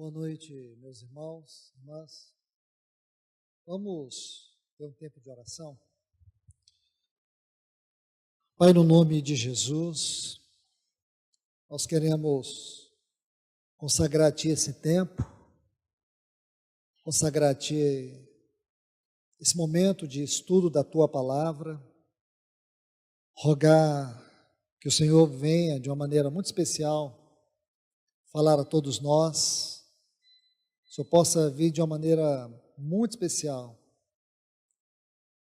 Boa noite, meus irmãos, irmãs. Vamos ter um tempo de oração. Pai, no nome de Jesus, nós queremos consagrar a Ti esse tempo, consagrar a Ti esse momento de estudo da Tua Palavra, rogar que o Senhor venha de uma maneira muito especial falar a todos nós, que o Senhor possa vir de uma maneira muito especial,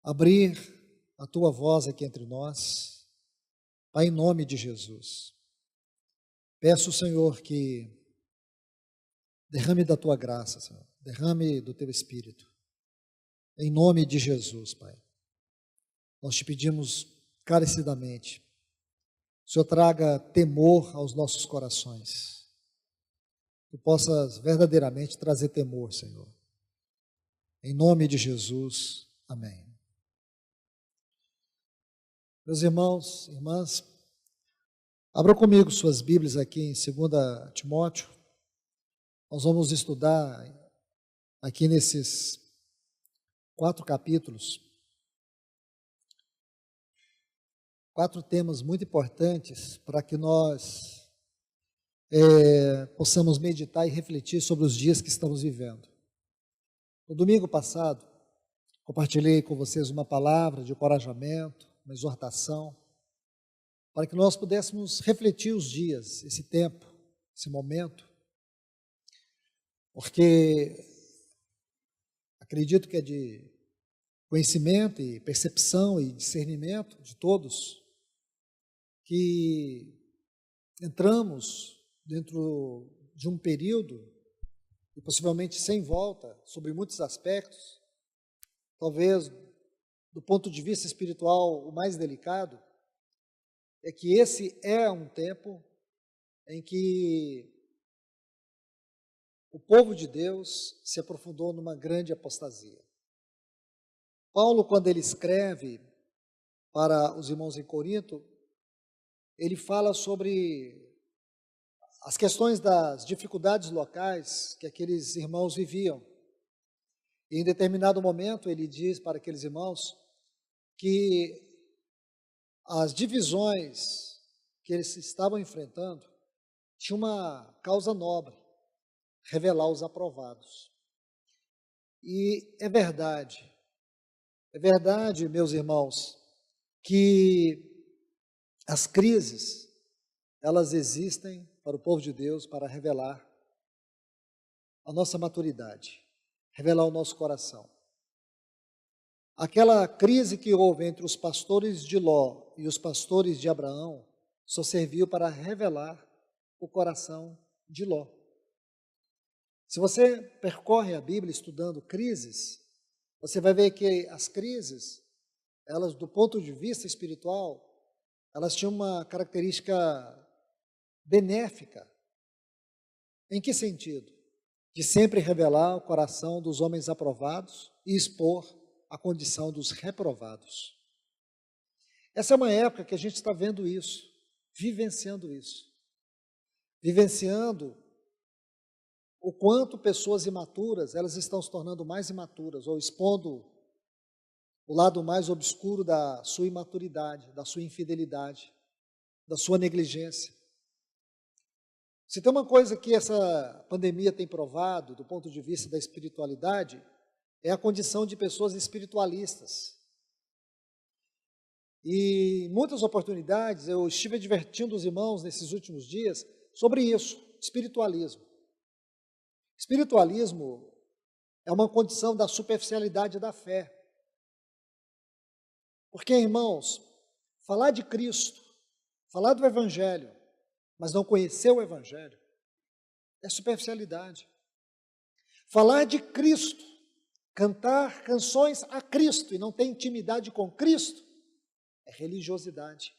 abrir a Tua voz aqui entre nós, Pai, em nome de Jesus. Peço, Senhor, que derrame da Tua graça, Senhor, derrame do Teu Espírito, em nome de Jesus, Pai. Nós te pedimos carecidamente, o Senhor traga temor aos nossos corações, Tu possas verdadeiramente trazer temor, Senhor. Em nome de Jesus, amém. Meus irmãos, irmãs, abram comigo suas Bíblias aqui em 2 Timóteo. Nós vamos estudar aqui nesses 4 capítulos, 4 temas muito importantes para que nós possamos meditar e refletir sobre os dias que estamos vivendo. No domingo passado, compartilhei com vocês uma palavra de encorajamento, uma exortação, para que nós pudéssemos refletir os dias, esse tempo, esse momento, porque acredito que é de conhecimento e percepção e discernimento de todos que entramos dentro de um período, e possivelmente sem volta, sobre muitos aspectos, talvez do ponto de vista espiritual o mais delicado, é que esse é um tempo em que o povo de Deus se aprofundou numa grande apostasia. Paulo, quando ele escreve para os irmãos em Corinto, ele fala sobre as questões das dificuldades locais que aqueles irmãos viviam. E em determinado momento ele diz para aqueles irmãos que as divisões que eles estavam enfrentando tinham uma causa nobre: revelar os aprovados. E é verdade, meus irmãos, que as crises, elas existem para o povo de Deus para revelar a nossa maturidade, revelar o nosso coração. Aquela crise que houve entre os pastores de Ló e os pastores de Abraão só serviu para revelar o coração de Ló. Se você percorre a Bíblia estudando crises, você vai ver que as crises, elas do ponto de vista espiritual, elas tinham uma característica benéfica. Em que sentido? De sempre revelar o coração dos homens aprovados e expor a condição dos reprovados. Essa é uma época que a gente está vendo isso, vivenciando o quanto pessoas imaturas, elas estão se tornando mais imaturas, ou expondo o lado mais obscuro da sua imaturidade, da sua infidelidade, da sua negligência. Se tem uma coisa que essa pandemia tem provado, do ponto de vista da espiritualidade, é a condição de pessoas espiritualistas. E em muitas oportunidades eu estive advertindo os irmãos nesses últimos dias sobre isso, espiritualismo. Espiritualismo é uma condição da superficialidade da fé. Porque, irmãos, falar de Cristo, falar do Evangelho, mas não conhecer o Evangelho, é superficialidade. Falar de Cristo, cantar canções a Cristo e não ter intimidade com Cristo, é religiosidade.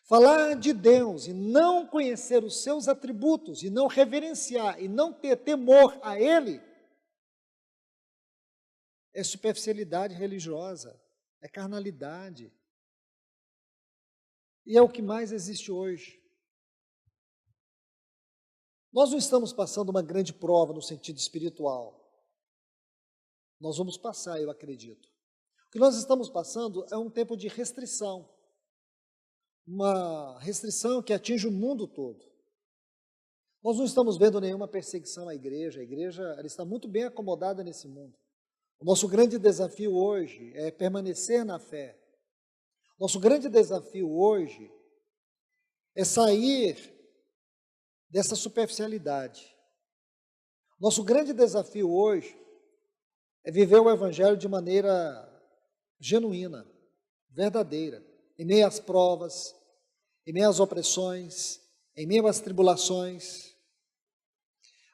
Falar de Deus e não conhecer os seus atributos, e não reverenciar, e não ter temor a Ele, é superficialidade religiosa, é carnalidade. E é o que mais existe hoje. Nós não estamos passando uma grande prova no sentido espiritual. Nós vamos passar, eu acredito. O que nós estamos passando é um tempo de restrição. Uma restrição que atinge o mundo todo. Nós não estamos vendo nenhuma perseguição à igreja. A igreja ela está muito bem acomodada nesse mundo. O nosso grande desafio hoje é permanecer na fé. Nosso grande desafio hoje é sair dessa superficialidade. Nosso grande desafio hoje é viver o Evangelho de maneira genuína, verdadeira, em meio às provas, em meio às opressões, em meio às tribulações.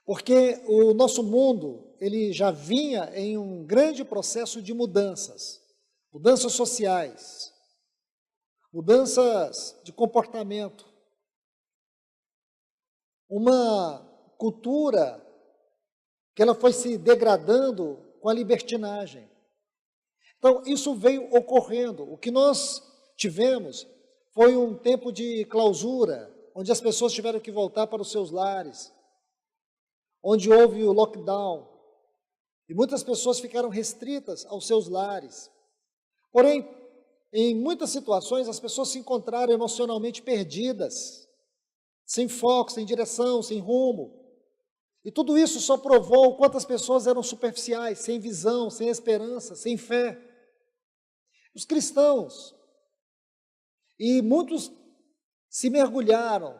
Porque o nosso mundo, ele já vinha em um grande processo de mudanças, mudanças sociais, mudanças de comportamento, uma cultura que ela foi se degradando com a libertinagem. Então, isso veio ocorrendo. O que nós tivemos foi um tempo de clausura, onde as pessoas tiveram que voltar para os seus lares, onde houve o lockdown, e muitas pessoas ficaram restritas aos seus lares. Porém, em muitas situações, as pessoas se encontraram emocionalmente perdidas, sem foco, sem direção, sem rumo. E tudo isso só provou o quanto as pessoas eram superficiais, sem visão, sem esperança, sem fé. Os cristãos, e muitos se mergulharam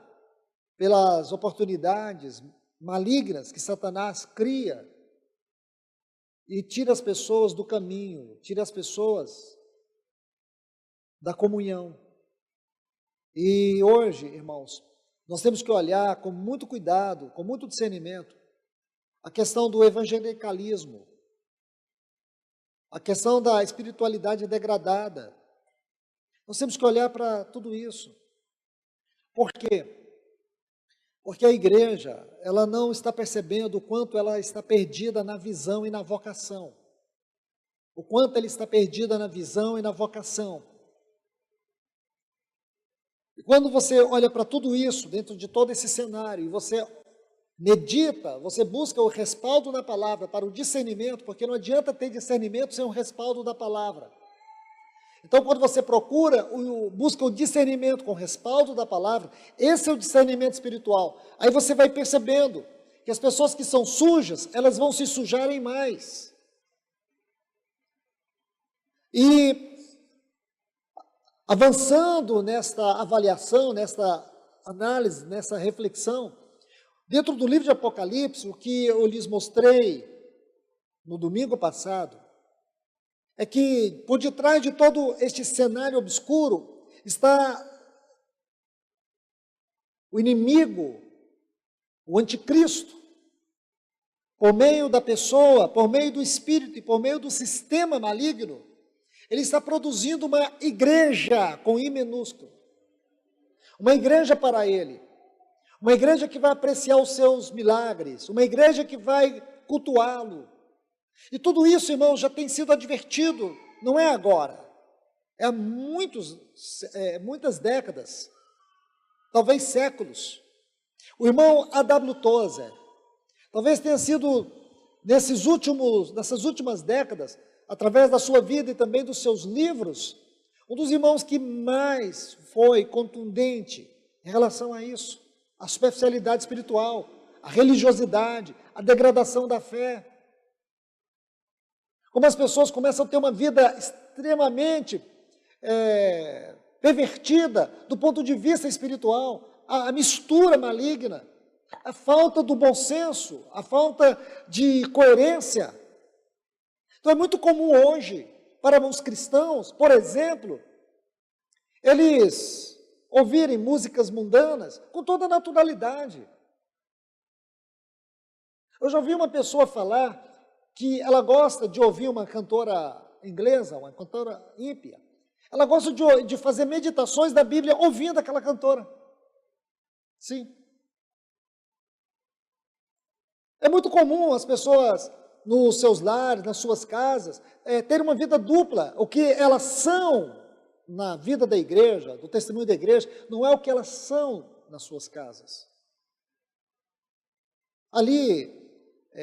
pelas oportunidades malignas que Satanás cria e tira as pessoas do caminho, tira as pessoas da comunhão. E hoje, irmãos, nós temos que olhar com muito cuidado, com muito discernimento, a questão do evangelicalismo, a questão da espiritualidade degradada. Nós temos que olhar para tudo isso. Por quê? Porque a igreja, ela não está percebendo o quanto ela está perdida na visão e na vocação. O quanto ela está perdida na visão e na vocação. E quando você olha para tudo isso, dentro de todo esse cenário, e você medita, você busca o respaldo da palavra para o discernimento, porque não adianta ter discernimento sem o respaldo da palavra. Então, quando você busca o discernimento com o respaldo da palavra, esse é o discernimento espiritual. Aí você vai percebendo que as pessoas que são sujas, elas vão se sujarem mais. E avançando nesta avaliação, nesta análise, nessa reflexão, dentro do livro de Apocalipse, o que eu lhes mostrei no domingo passado, é que por detrás de todo este cenário obscuro está o inimigo, o anticristo, por meio da pessoa, por meio do espírito e por meio do sistema maligno. Ele está produzindo uma igreja com I minúsculo, uma igreja para ele, uma igreja que vai apreciar os seus milagres, uma igreja que vai cultuá-lo. E tudo isso, irmãos, já tem sido advertido, não é agora, é há muitas décadas, talvez séculos. O irmão A.W. Tozer, talvez tenha sido nessas últimas décadas, através da sua vida e também dos seus livros, um dos irmãos que mais foi contundente em relação a isso, a superficialidade espiritual, a religiosidade, a degradação da fé. Como as pessoas começam a ter uma vida extremamente pervertida do ponto de vista espiritual, a mistura maligna, a falta do bom senso, a falta de coerência. Então é muito comum hoje, para os cristãos, por exemplo, eles ouvirem músicas mundanas com toda naturalidade. Eu já ouvi uma pessoa falar que ela gosta de ouvir uma cantora inglesa, uma cantora ímpia. Ela gosta de fazer meditações da Bíblia ouvindo aquela cantora. Sim. É muito comum as pessoas, nos seus lares, nas suas casas, terem uma vida dupla. O que elas são na vida da igreja, do testemunho da igreja, não é o que elas são nas suas casas. Ali,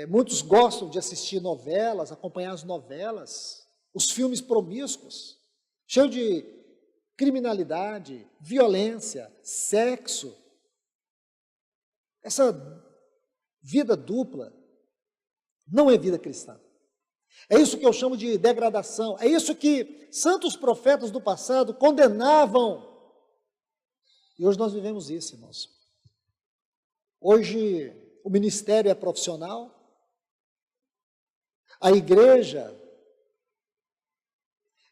muitos gostam de assistir novelas, acompanhar as novelas, os filmes promíscuos, cheios de criminalidade, violência, sexo. Essa vida dupla não é vida cristã. É isso que eu chamo de degradação. É isso que santos profetas do passado condenavam. E hoje nós vivemos isso, irmãos. Hoje o ministério é profissional, a igreja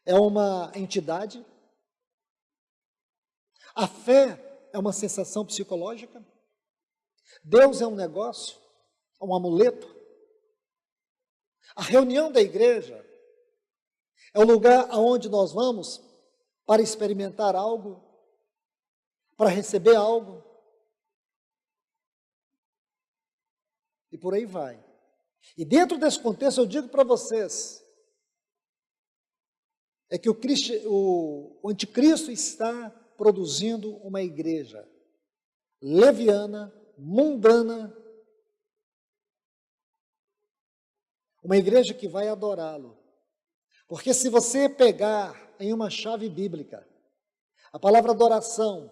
é uma entidade, a fé é uma sensação psicológica, Deus é um negócio, é um amuleto. A reunião da igreja é o lugar aonde nós vamos para experimentar algo, para receber algo, e por aí vai. E dentro desse contexto eu digo para vocês, é que o anticristo está produzindo uma igreja leviana, mundana, uma igreja que vai adorá-lo. Porque se você pegar em uma chave bíblica a palavra adoração,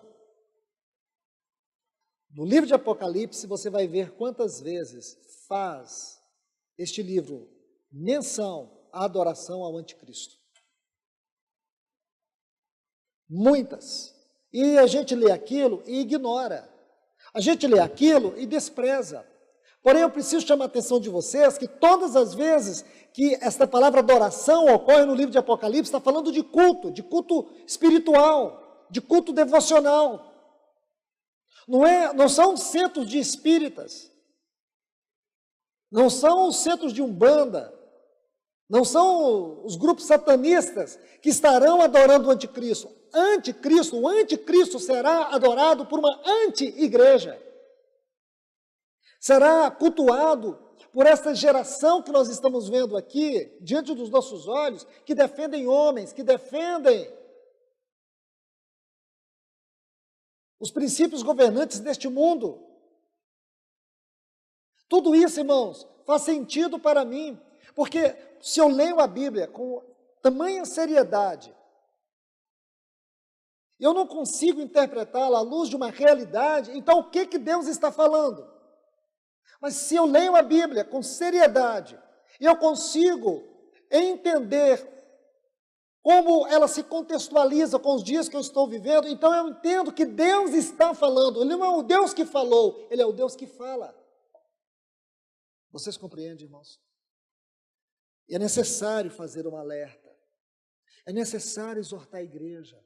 no livro de Apocalipse você vai ver quantas vezes faz este livro menção à adoração ao anticristo. Muitas. E a gente lê aquilo e ignora. A gente lê aquilo e despreza. Porém, eu preciso chamar a atenção de vocês que todas as vezes que esta palavra adoração ocorre no livro de Apocalipse, está falando de culto espiritual, de culto devocional. Não são centros de espíritas, não são os centros de umbanda, não são os grupos satanistas que estarão adorando o anticristo. O anticristo será adorado por uma anti-igreja. Será cultuado por esta geração que nós estamos vendo aqui, diante dos nossos olhos, que defendem homens, que defendem os princípios governantes deste mundo. Tudo isso, irmãos, faz sentido para mim, porque se eu leio a Bíblia com tamanha seriedade, eu não consigo interpretá-la à luz de uma realidade, então o que Deus está falando? Mas se eu leio a Bíblia com seriedade, e eu consigo entender como ela se contextualiza com os dias que eu estou vivendo, então eu entendo que Deus está falando. Ele não é o Deus que falou, Ele é o Deus que fala. Vocês compreendem, irmãos? E é necessário fazer um alerta. É necessário exortar a igreja.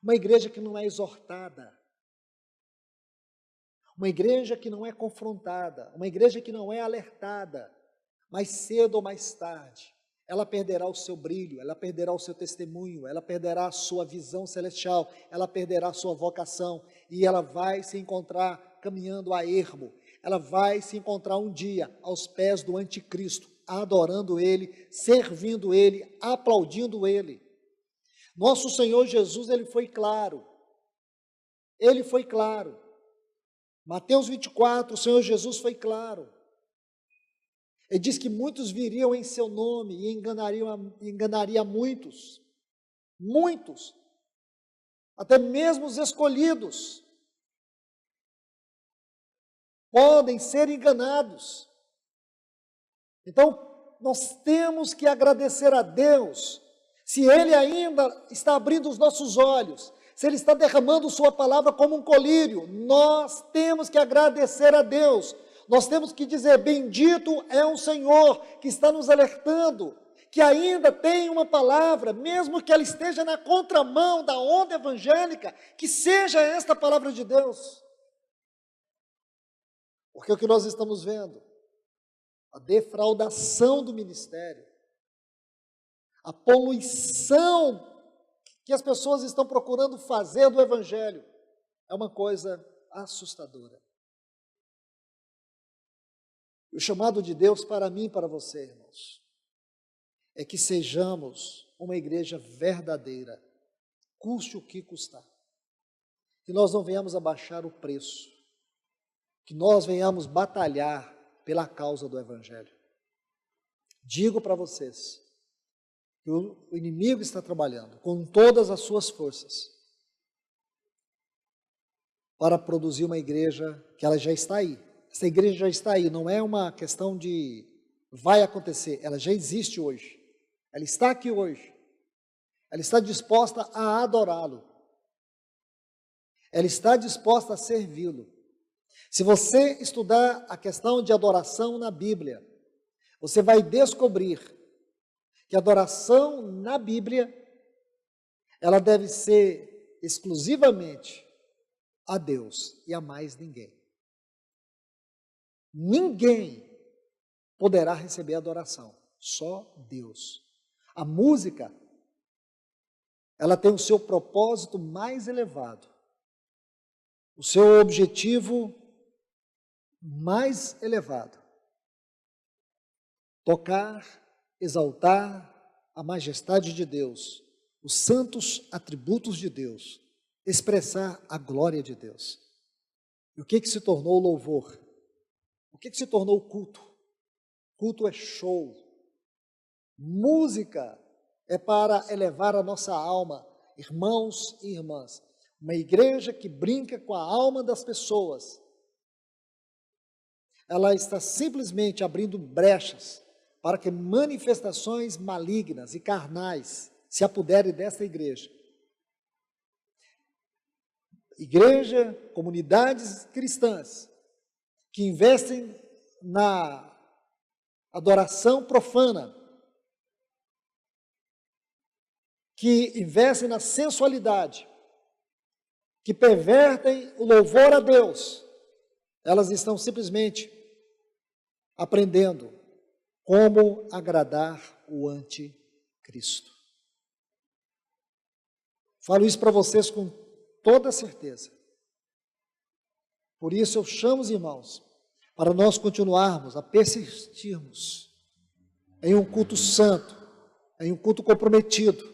Uma igreja que não é exortada. Uma igreja que não é confrontada. Uma igreja que não é alertada. Mais cedo ou mais tarde, ela perderá o seu brilho, ela perderá o seu testemunho, ela perderá a sua visão celestial, ela perderá a sua vocação e ela vai se encontrar caminhando a ermo. Ela vai se encontrar um dia aos pés do anticristo, adorando ele, servindo ele, aplaudindo ele. Nosso Senhor Jesus, ele foi claro. Ele foi claro. Mateus 24, o Senhor Jesus foi claro. Ele diz que muitos viriam em seu nome e enganaria muitos. Muitos. Até mesmo os escolhidos. Podem ser enganados. Então, nós temos que agradecer a Deus, se Ele ainda está abrindo os nossos olhos, se Ele está derramando sua palavra como um colírio, nós temos que agradecer a Deus, nós temos que dizer, bendito é o Senhor que está nos alertando, que ainda tem uma palavra, mesmo que ela esteja na contramão da onda evangélica, que seja esta palavra de Deus. Porque o que nós estamos vendo? A defraudação do ministério, a poluição que as pessoas estão procurando fazer do evangelho, é uma coisa assustadora. O chamado de Deus para mim e para você, irmãos, é que sejamos uma igreja verdadeira, custe o que custar. Que nós não venhamos a baixar o preço. que nós venhamos batalhar pela causa do Evangelho. Digo para vocês que o inimigo está trabalhando com todas as suas forças para produzir uma igreja que ela já está aí. Essa igreja já está aí, não é uma questão de vai acontecer, ela já existe hoje. Ela está aqui hoje. Ela está disposta a adorá-lo. Ela está disposta a servi-lo. Se você estudar a questão de adoração na Bíblia, você vai descobrir que a adoração na Bíblia, ela deve ser exclusivamente a Deus e a mais ninguém. Ninguém poderá receber adoração, só Deus. A música, ela tem o seu propósito mais elevado, o seu objetivo mais elevado. Tocar, exaltar a majestade de Deus, os santos atributos de Deus, expressar a glória de Deus. E o que se tornou o louvor? O que se tornou o culto? Culto é show. Música é para elevar a nossa alma, irmãos e irmãs. Uma igreja que brinca com a alma das pessoas, ela está simplesmente abrindo brechas para que manifestações malignas e carnais se apoderem dessa igreja. Igreja, comunidades cristãs que investem na adoração profana, que investem na sensualidade, que pervertem o louvor a Deus, elas estão simplesmente aprendendo como agradar o anticristo. Falo isso para vocês com toda certeza. Por isso eu chamo os irmãos para nós continuarmos a persistirmos em um culto santo, em um culto comprometido,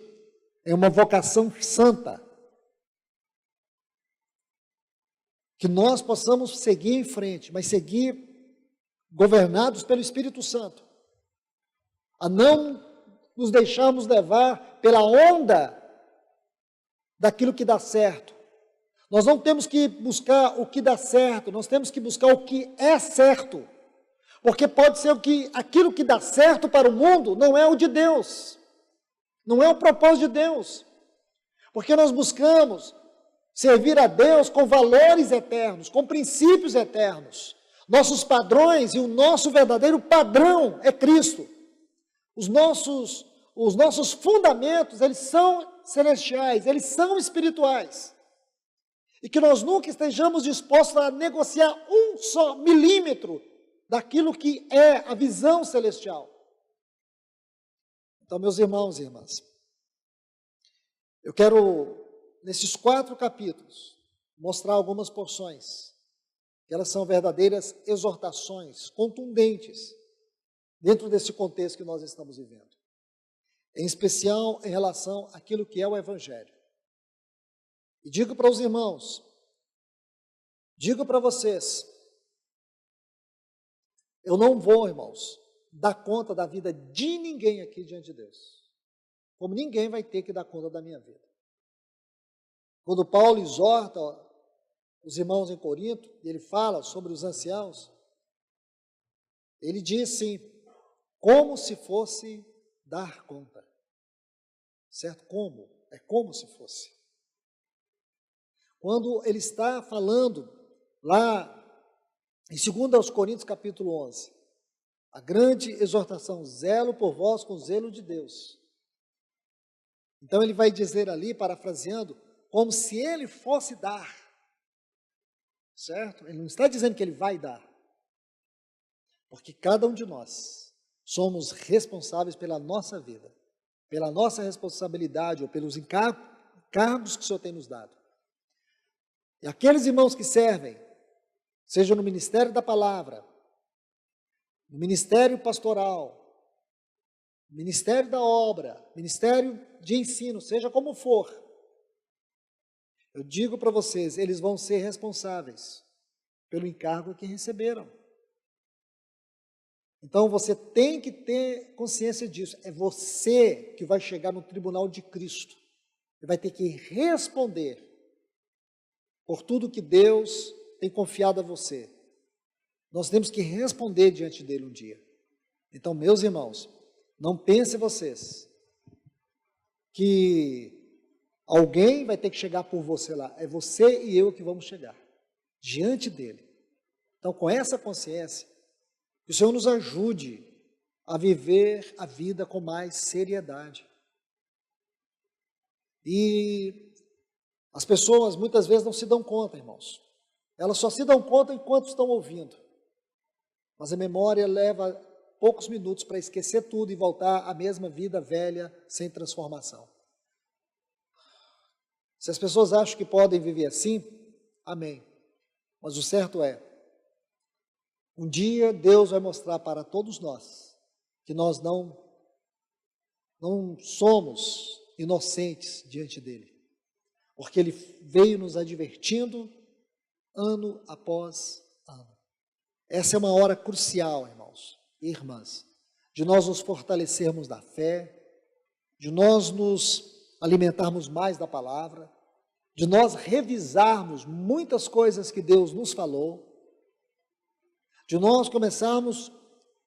em uma vocação santa, que nós possamos seguir em frente, mas seguir governados pelo Espírito Santo, a não nos deixarmos levar pela onda daquilo que dá certo. Nós não temos que buscar o que dá certo, nós temos que buscar o que é certo, porque pode ser que aquilo que dá certo para o mundo não é o de Deus, não é o propósito de Deus, porque nós buscamos servir a Deus com valores eternos, com princípios eternos. Nossos padrões e o nosso verdadeiro padrão é Cristo. Os nossos fundamentos, eles são celestiais, eles são espirituais. E que nós nunca estejamos dispostos a negociar um só milímetro daquilo que é a visão celestial. Então, meus irmãos e irmãs, eu quero, nesses 4 capítulos, mostrar algumas porções, que elas são verdadeiras exortações, contundentes, dentro desse contexto que nós estamos vivendo. Em especial em relação àquilo que é o Evangelho. E digo para os irmãos, digo para vocês, eu não vou, irmãos, dar conta da vida de ninguém aqui diante de Deus, como ninguém vai ter que dar conta da minha vida. Quando Paulo exorta os irmãos em Corinto, ele fala sobre os anciãos, ele diz assim, como se fosse dar conta, certo? Como? É como se fosse. Quando ele está falando lá em 2 Coríntios capítulo 11, a grande exortação, zelo por vós com zelo de Deus. Então ele vai dizer ali, parafraseando, como se ele fosse dar, certo? Ele não está dizendo que ele vai dar, porque cada um de nós somos responsáveis pela nossa vida, pela nossa responsabilidade ou pelos encargos que o Senhor tem nos dado. E aqueles irmãos que servem, seja no ministério da palavra, no ministério pastoral, ministério da obra, ministério de ensino, seja como for, eu digo para vocês, eles vão ser responsáveis pelo encargo que receberam. Então você tem que ter consciência disso. É você que vai chegar no tribunal de Cristo e vai ter que responder por tudo que Deus tem confiado a você. Nós temos que responder diante dele um dia. Então, meus irmãos, não pensem vocês que alguém vai ter que chegar por você lá. É você e eu que vamos chegar diante dele. Então, com essa consciência, que o Senhor nos ajude a viver a vida com mais seriedade. E as pessoas muitas vezes não se dão conta, irmãos. Elas só se dão conta enquanto estão ouvindo. Mas a memória leva poucos minutos para esquecer tudo e voltar à mesma vida velha, sem transformação. Se as pessoas acham que podem viver assim, amém. Mas o certo é, um dia Deus vai mostrar para todos nós que nós não somos inocentes diante dele. Porque ele veio nos advertindo ano após ano. Essa é uma hora crucial, irmãos e irmãs, de nós nos fortalecermos na fé, de nós nos alimentarmos mais da palavra, de nós revisarmos muitas coisas que Deus nos falou, de nós começarmos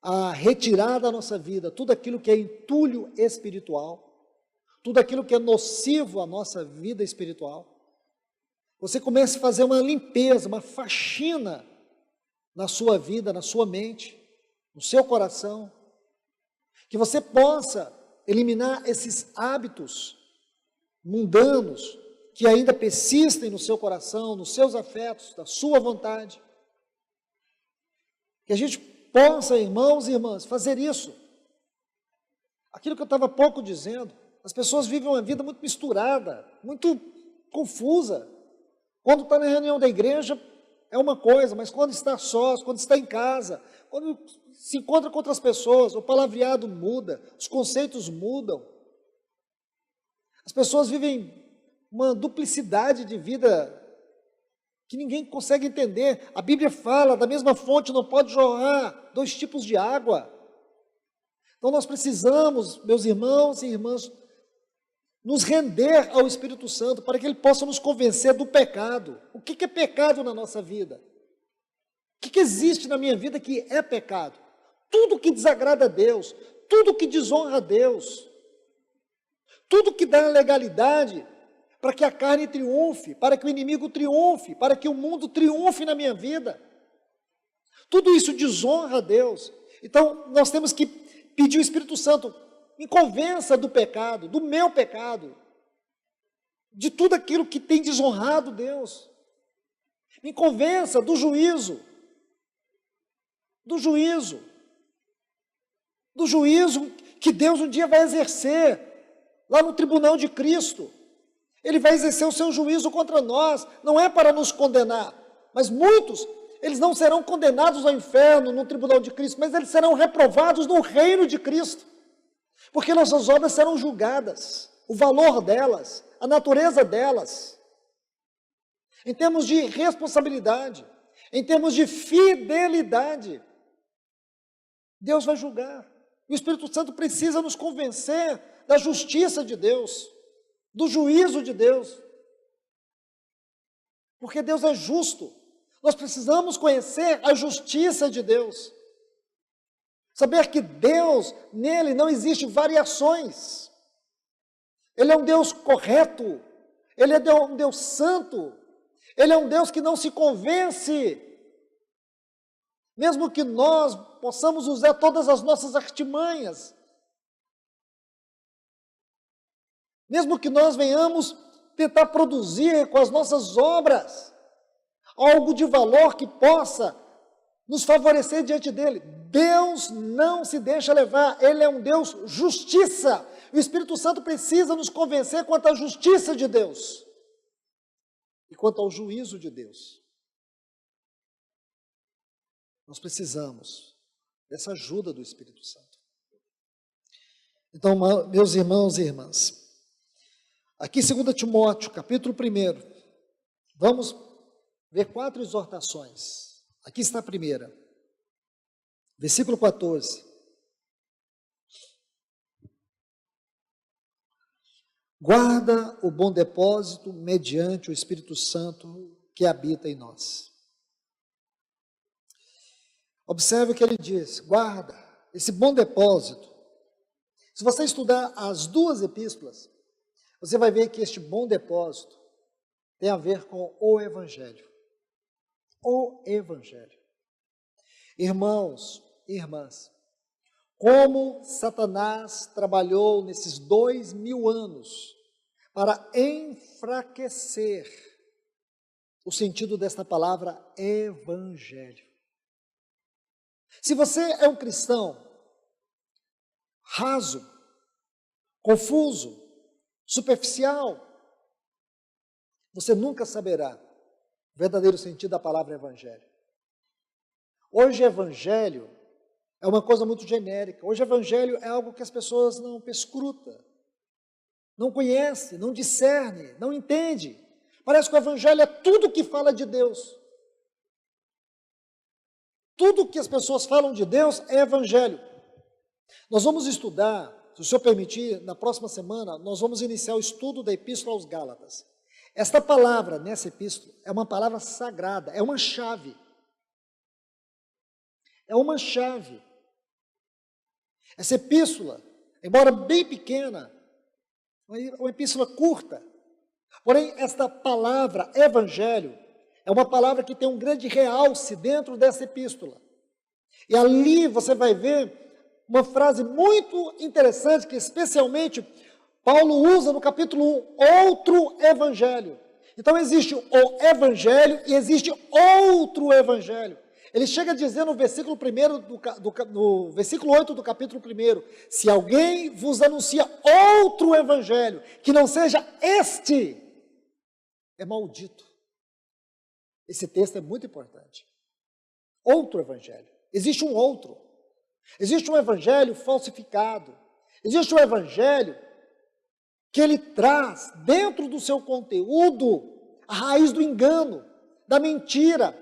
a retirar da nossa vida tudo aquilo que é entulho espiritual, tudo aquilo que é nocivo à nossa vida espiritual. Você começa a fazer uma limpeza, uma faxina na sua vida, na sua mente, no seu coração, que você possa eliminar esses hábitos mundanos que ainda persistem no seu coração, nos seus afetos, da sua vontade. Que a gente possa, irmãos e irmãs, fazer isso. Aquilo que eu estava há pouco dizendo, as pessoas vivem uma vida muito misturada, muito confusa. Quando está na reunião da igreja é uma coisa, mas quando está sós, quando está em casa, quando se encontra com outras pessoas, o palavreado muda, os conceitos mudam. As pessoas vivem uma duplicidade de vida que ninguém consegue entender. A Bíblia fala, da mesma fonte não pode jorrar 2 tipos de água. Então nós precisamos, meus irmãos e irmãs, nos render ao Espírito Santo para que ele possa nos convencer do pecado. O que é pecado na nossa vida? O que existe na minha vida que é pecado? Tudo que desagrada a Deus, tudo que desonra a Deus, tudo que dá legalidade para que a carne triunfe, para que o inimigo triunfe, para que o mundo triunfe na minha vida. Tudo isso desonra a Deus. Então, nós temos que pedir o Espírito Santo, me convença do pecado, do meu pecado, de tudo aquilo que tem desonrado Deus. Me convença do juízo que Deus um dia vai exercer lá no tribunal de Cristo. Ele vai exercer o seu juízo contra nós, não é para nos condenar, mas muitos, eles não serão condenados ao inferno no tribunal de Cristo, mas eles serão reprovados no reino de Cristo, porque nossas obras serão julgadas, o valor delas, a natureza delas, em termos de responsabilidade, em termos de fidelidade, Deus vai julgar. E o Espírito Santo precisa nos convencer da justiça de Deus, do juízo de Deus, porque Deus é justo. Nós precisamos conhecer a justiça de Deus, saber que Deus, nele não existe variações, ele é um Deus correto, ele é um Deus santo, ele é um Deus que não se convence, mesmo que nós possamos usar todas as nossas artimanhas, mesmo que nós venhamos tentar produzir com as nossas obras algo de valor que possa nos favorecer diante dele. Deus não se deixa levar, ele é um Deus justiça. O Espírito Santo precisa nos convencer quanto à justiça de Deus e quanto ao juízo de Deus. Nós precisamos dessa ajuda do Espírito Santo. Então, meus irmãos e irmãs, aqui 2 Timóteo, capítulo 1, vamos ver 4 exortações. Aqui está a primeira, versículo 14. Guarda o bom depósito mediante o Espírito Santo que habita em nós. Observe o que ele diz, guarda esse bom depósito. Se você estudar as duas epístolas, você vai ver que este bom depósito tem a ver com o Evangelho. O Evangelho. Irmãos e irmãs, como Satanás trabalhou nesses 2000 anos para enfraquecer o sentido desta palavra Evangelho. Se você é um cristão raso, confuso, superficial, você nunca saberá o verdadeiro sentido da palavra Evangelho. Hoje, Evangelho é uma coisa muito genérica. Hoje, Evangelho é algo que as pessoas não perscrutam, não conhecem, não discernem, não entendem. Parece que o Evangelho é tudo que fala de Deus. Tudo que as pessoas falam de Deus é Evangelho. Nós vamos estudar, se o Senhor permitir, na próxima semana, nós vamos iniciar o estudo da Epístola aos Gálatas. Esta palavra, nessa epístola, é uma palavra sagrada, é uma chave. É uma chave. Essa epístola, embora bem pequena, uma epístola curta, porém esta palavra, Evangelho, é uma palavra que tem um grande realce dentro dessa epístola. E ali você vai ver uma frase muito interessante, que especialmente Paulo usa no capítulo 1, outro Evangelho. Então existe o Evangelho e existe outro Evangelho. Ele chega a dizer no versículo 1, no versículo 8 do capítulo 1, se alguém vos anuncia outro evangelho, que não seja este, é maldito. Esse texto é muito importante. Outro evangelho. Existe um outro. Existe um evangelho falsificado. Existe um evangelho que ele traz dentro do seu conteúdo a raiz do engano, da mentira,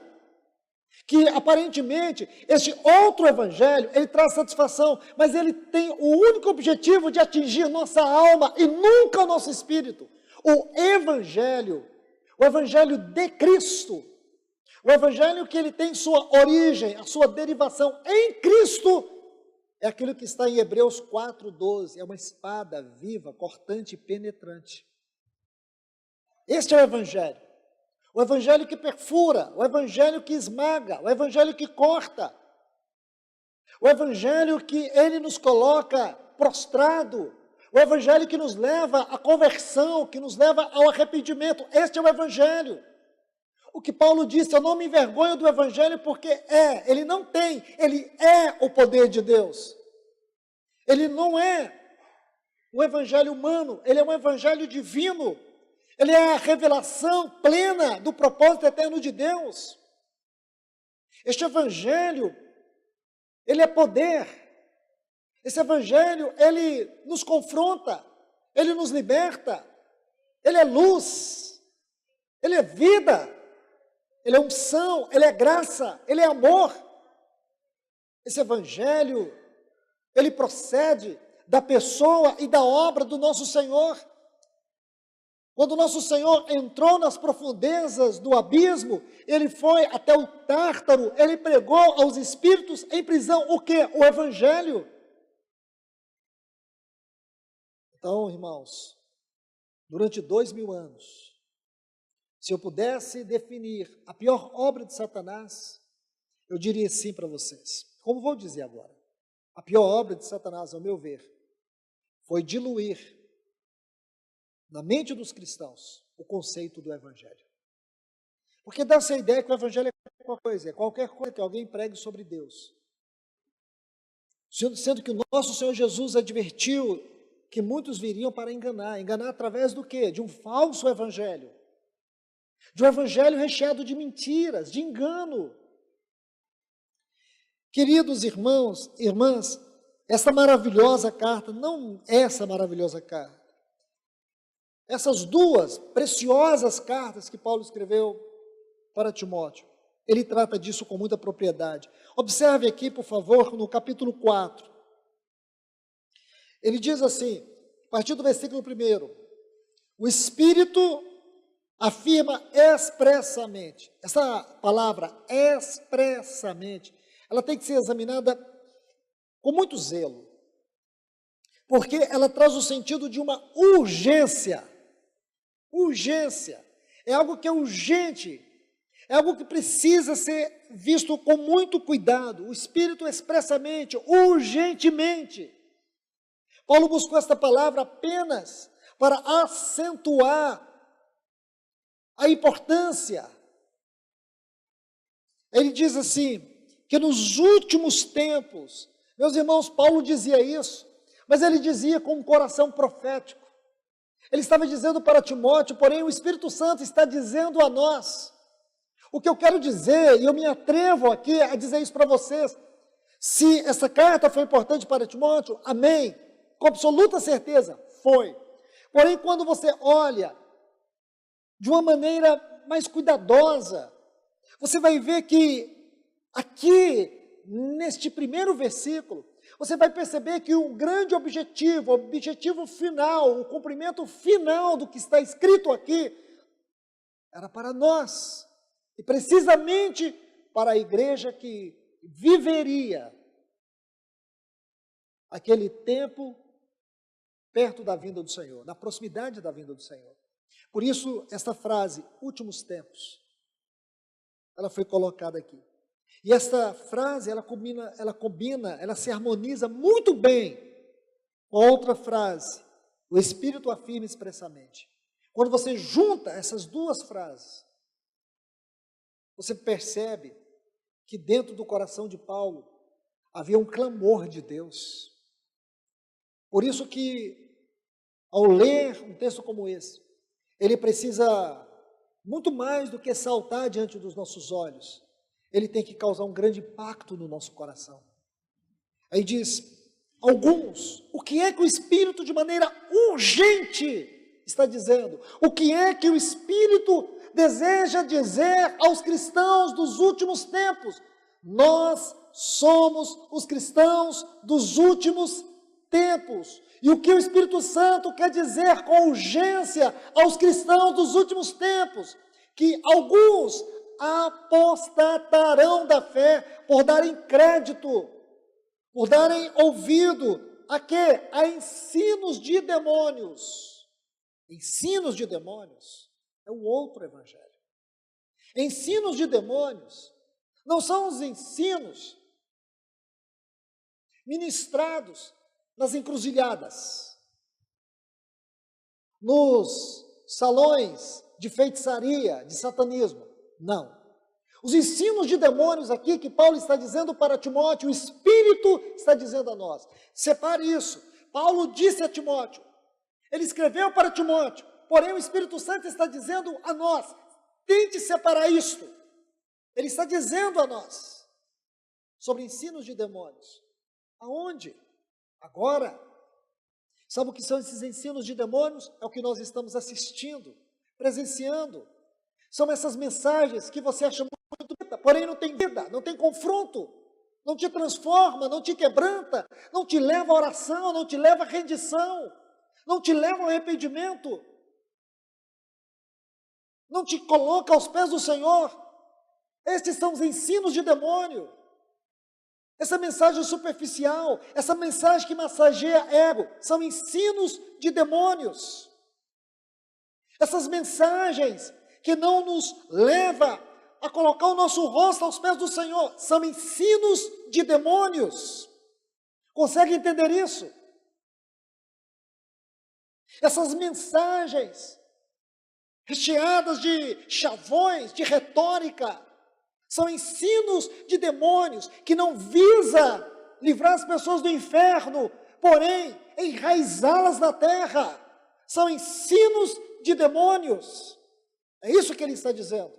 que aparentemente este outro evangelho, ele traz satisfação, mas ele tem o único objetivo de atingir nossa alma e nunca o nosso espírito. O evangelho de Cristo, o evangelho que ele tem sua origem, a sua derivação em Cristo, é aquilo que está em Hebreus 4:12, é uma espada viva, cortante e penetrante. Este é o evangelho. O evangelho que perfura, o evangelho que esmaga, o evangelho que corta, o evangelho que ele nos coloca prostrado, o evangelho que nos leva à conversão, que nos leva ao arrependimento. Este é o evangelho. O que Paulo disse, eu não me envergonho do evangelho porque ele não tem, ele é o poder de Deus. Ele não é um evangelho humano, ele é um evangelho divino. Ele é a revelação plena do propósito eterno de Deus. Este evangelho, ele é poder. Esse evangelho, ele nos confronta, ele nos liberta, ele é luz, ele é vida, ele é unção, ele é graça, ele é amor. Esse evangelho, ele procede da pessoa e da obra do nosso Senhor. Quando nosso Senhor entrou nas profundezas do abismo, ele foi até o Tártaro, ele pregou aos espíritos em prisão o quê? O Evangelho. Então, irmãos, durante 2000 anos, se eu pudesse definir a pior obra de Satanás, eu diria assim para vocês, como vou dizer agora, a pior obra de Satanás, ao meu ver, foi diluir na mente dos cristãos o conceito do Evangelho. Porque dá-se a ideia que o Evangelho é qualquer coisa que alguém pregue sobre Deus. Sendo que o nosso Senhor Jesus advertiu que muitos viriam para enganar através do quê? De um falso evangelho. De um evangelho recheado de mentiras, de engano. Queridos irmãos, irmãs, essa maravilhosa carta, não essa maravilhosa carta, essas duas preciosas cartas que Paulo escreveu para Timóteo, ele trata disso com muita propriedade. Observe aqui, por favor, no capítulo 4. Ele diz assim, a partir do versículo 1, o Espírito afirma expressamente, essa palavra expressamente, ela tem que ser examinada com muito zelo, porque ela traz o sentido de uma urgência. Urgência é algo que é urgente, é algo que precisa ser visto com muito cuidado. O Espírito expressamente, urgentemente. Paulo buscou esta palavra apenas para acentuar a importância. Ele diz assim, que nos últimos tempos, meus irmãos, Paulo dizia isso, mas ele dizia com um coração profético. Ele estava dizendo para Timóteo, porém o Espírito Santo está dizendo a nós. O que eu quero dizer, e eu me atrevo aqui a dizer isso para vocês, se essa carta foi importante para Timóteo, amém, com absoluta certeza, foi. Porém, quando você olha de uma maneira mais cuidadosa, você vai ver que aqui, neste primeiro versículo, você vai perceber que o grande objetivo, o objetivo final, o cumprimento final do que está escrito aqui, era para nós, e precisamente para a igreja que viveria aquele tempo perto da vinda do Senhor, na proximidade da vinda do Senhor. Por isso, esta frase, últimos tempos, ela foi colocada aqui. E esta frase, ela se harmoniza muito bem com a outra frase, o Espírito afirma expressamente. Quando você junta essas duas frases, você percebe que dentro do coração de Paulo havia um clamor de Deus. Por isso que, ao ler um texto como esse, ele precisa, muito mais do que saltar diante dos nossos olhos, ele tem que causar um grande impacto no nosso coração. Aí diz, alguns, o que é que o Espírito de maneira urgente está dizendo? O que é que o Espírito deseja dizer aos cristãos dos últimos tempos? Nós somos os cristãos dos últimos tempos. E o que o Espírito Santo quer dizer com urgência aos cristãos dos últimos tempos? Que alguns apostatarão da fé por darem crédito, por darem ouvido a quê? A ensinos de demônios. Ensinos de demônios é o outro evangelho. Ensinos de demônios não são os ensinos ministrados nas encruzilhadas, nos salões de feitiçaria, de satanismo. Não. Os ensinos de demônios aqui que Paulo está dizendo para Timóteo, o Espírito está dizendo a nós. Separe isso. Paulo disse a Timóteo, ele escreveu para Timóteo, porém o Espírito Santo está dizendo a nós, tente separar isto. Ele está dizendo a nós sobre ensinos de demônios. Aonde? Agora. Sabe o que são esses ensinos de demônios? É o que nós estamos assistindo, presenciando. São essas mensagens que você acha muito bonita, porém não tem vida, não tem confronto, não te transforma, não te quebranta, não te leva à oração, não te leva à rendição, não te leva ao arrependimento, não te coloca aos pés do Senhor. Estes são os ensinos de demônio. Essa mensagem superficial, essa mensagem que massageia ego, são ensinos de demônios. Essas mensagens que não nos leva a colocar o nosso rosto aos pés do Senhor, são ensinos de demônios. Consegue entender isso? Essas mensagens recheadas de chavões, de retórica, são ensinos de demônios que não visa livrar as pessoas do inferno, porém enraizá-las na terra. São ensinos de demônios. É isso que ele está dizendo.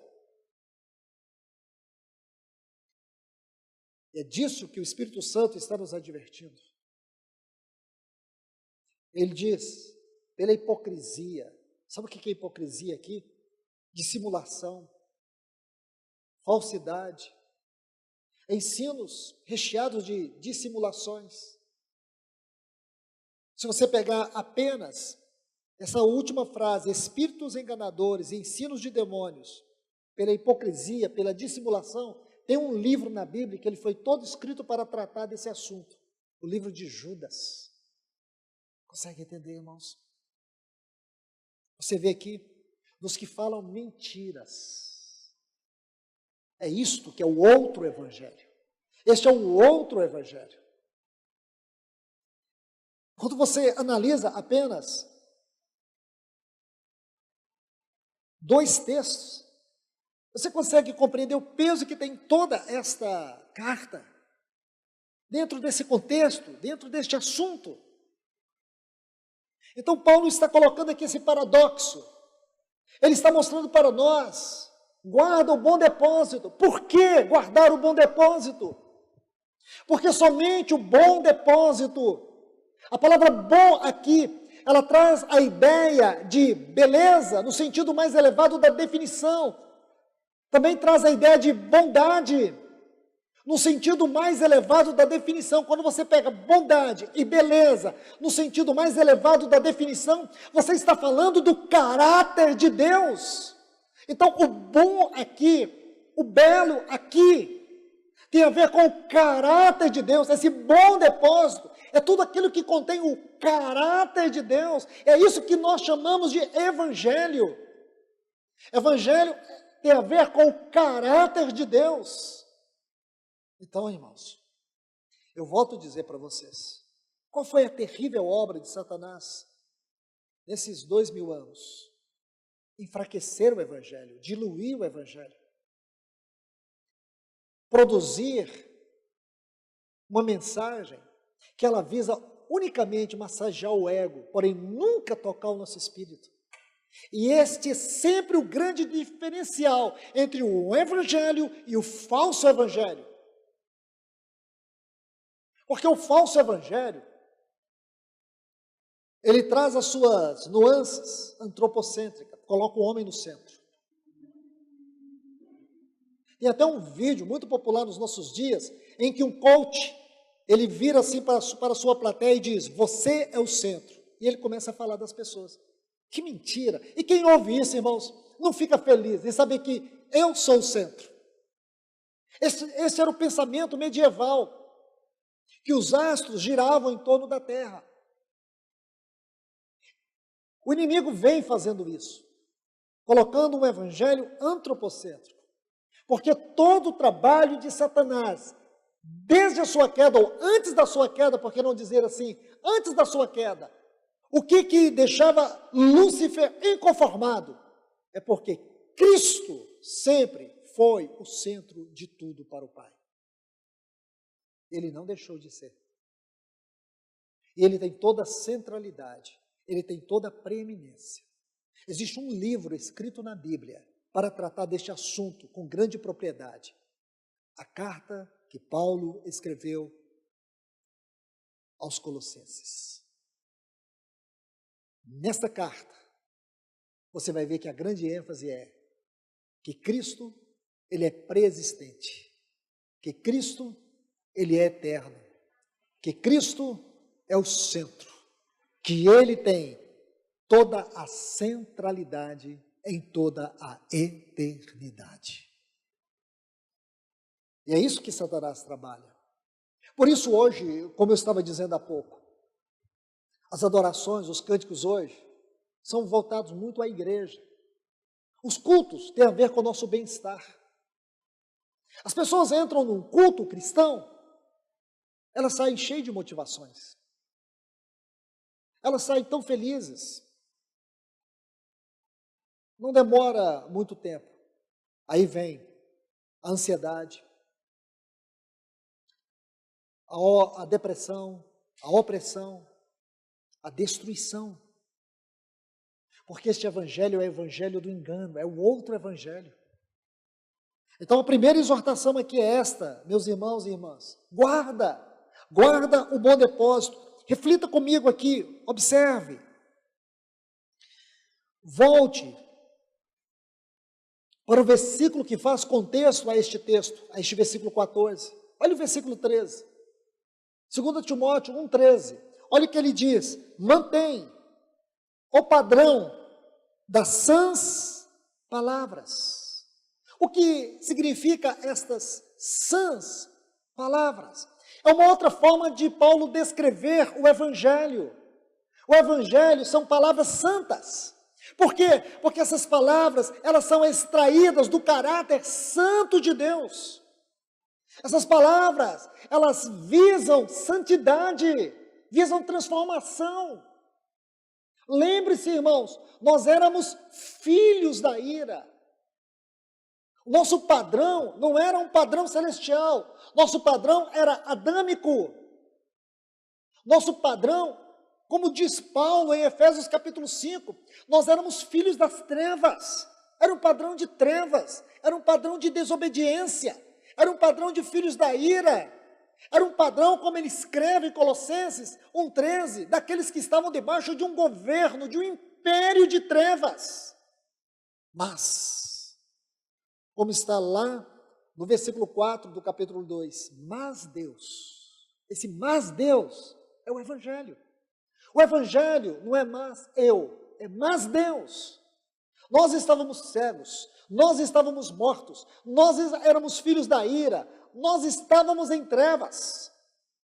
É disso que o Espírito Santo está nos advertindo. Ele diz, pela hipocrisia. Sabe o que é hipocrisia aqui? Dissimulação. falsidade, ensinos recheados de dissimulações. Se você pegar apenas essa última frase, espíritos enganadores, ensinos de demônios, pela hipocrisia, pela dissimulação, tem um livro na Bíblia que ele foi todo escrito para tratar desse assunto, o livro de Judas. Consegue entender, irmãos? Você vê aqui, dos que falam mentiras. É isto que é o outro evangelho. Este é o outro evangelho. Quando você analisa apenas 2 textos, você consegue compreender o peso que tem toda esta carta, dentro desse contexto, dentro deste assunto. Então Paulo está colocando aqui esse paradoxo, ele está mostrando para nós, guarda o bom depósito. Por que guardar o bom depósito? Porque somente o bom depósito, a palavra bom aqui, ela traz a ideia de beleza no sentido mais elevado da definição. Também traz a ideia de bondade no sentido mais elevado da definição. Quando você pega bondade e beleza no sentido mais elevado da definição, você está falando do caráter de Deus. Então, o bom aqui, o belo aqui, tem a ver com o caráter de Deus. Esse bom depósito é tudo aquilo que contém o caráter de Deus. É isso que nós chamamos de evangelho. Evangelho tem a ver com o caráter de Deus. Então, irmãos, eu volto a dizer para vocês, qual foi a terrível obra de Satanás nesses 2000 anos? Enfraquecer o evangelho, diluir o evangelho. Produzir uma mensagem que ela visa unicamente massagear o ego, porém nunca tocar o nosso espírito. E este é sempre o grande diferencial entre o evangelho e o falso evangelho. Porque o falso evangelho, ele traz as suas nuances antropocêntricas, coloca o homem no centro. Tem até um vídeo muito popular nos nossos dias, em que um coach, ele vira assim para a sua plateia e diz, você é o centro. E ele começa a falar das pessoas. Que mentira! E quem ouve isso, irmãos, não fica feliz em saber que eu sou o centro. Esse era o pensamento medieval, que os astros giravam em torno da Terra. O inimigo vem fazendo isso, colocando um evangelho antropocêntrico. Porque todo o trabalho de Satanás, desde a sua queda, ou antes da sua queda, por que não dizer assim, antes da sua queda, o que deixava Lúcifer inconformado? É porque Cristo sempre foi o centro de tudo para o Pai. Ele não deixou de ser. E ele tem toda a centralidade, ele tem toda a preeminência. Existe um livro escrito na Bíblia para tratar deste assunto com grande propriedade. A carta que Paulo escreveu aos Colossenses. Nesta carta, você vai ver que a grande ênfase é que Cristo, ele é preexistente, que Cristo, ele é eterno, que Cristo é o centro, que ele tem toda a centralidade em toda a eternidade. E é isso que Satanás trabalha. Por isso hoje, como eu estava dizendo há pouco, as adorações, os cânticos hoje, são voltados muito à igreja. Os cultos têm a ver com o nosso bem-estar. As pessoas entram num culto cristão, elas saem cheias de motivações. Elas saem tão felizes. Não demora muito tempo. Aí vem a ansiedade, a depressão, a opressão, a destruição. Porque este evangelho é o evangelho do engano, é o outro evangelho. Então a primeira exortação aqui é esta, meus irmãos e irmãs. Guarda o bom depósito. Reflita comigo aqui, observe. Volte para o versículo que faz contexto a este texto, a este versículo 14. Olha o versículo 13. 2 Timóteo 1,13. Olha o que ele diz: mantém o padrão das sãs palavras. O que significa estas sãs palavras? É uma outra forma de Paulo descrever o Evangelho. O Evangelho são palavras santas. Por quê? Porque essas palavras, elas são extraídas do caráter santo de Deus. Essas palavras, elas visam santidade, visam transformação. Lembre-se, irmãos, nós éramos filhos da ira. Nosso padrão não era um padrão celestial, nosso padrão era adâmico. Nosso padrão, como diz Paulo em Efésios capítulo 5, nós éramos filhos das trevas. Era um padrão de trevas, era um padrão de desobediência, era um padrão de filhos da ira. Era um padrão, como ele escreve em Colossenses 1,13, daqueles que estavam debaixo de um governo, de um império de trevas. Mas, como está lá no versículo 4 do capítulo 2, mas Deus, esse mas Deus é o Evangelho. O Evangelho não é mas eu, é mas Deus. Nós estávamos cegos, nós estávamos mortos, nós éramos filhos da ira, nós estávamos em trevas,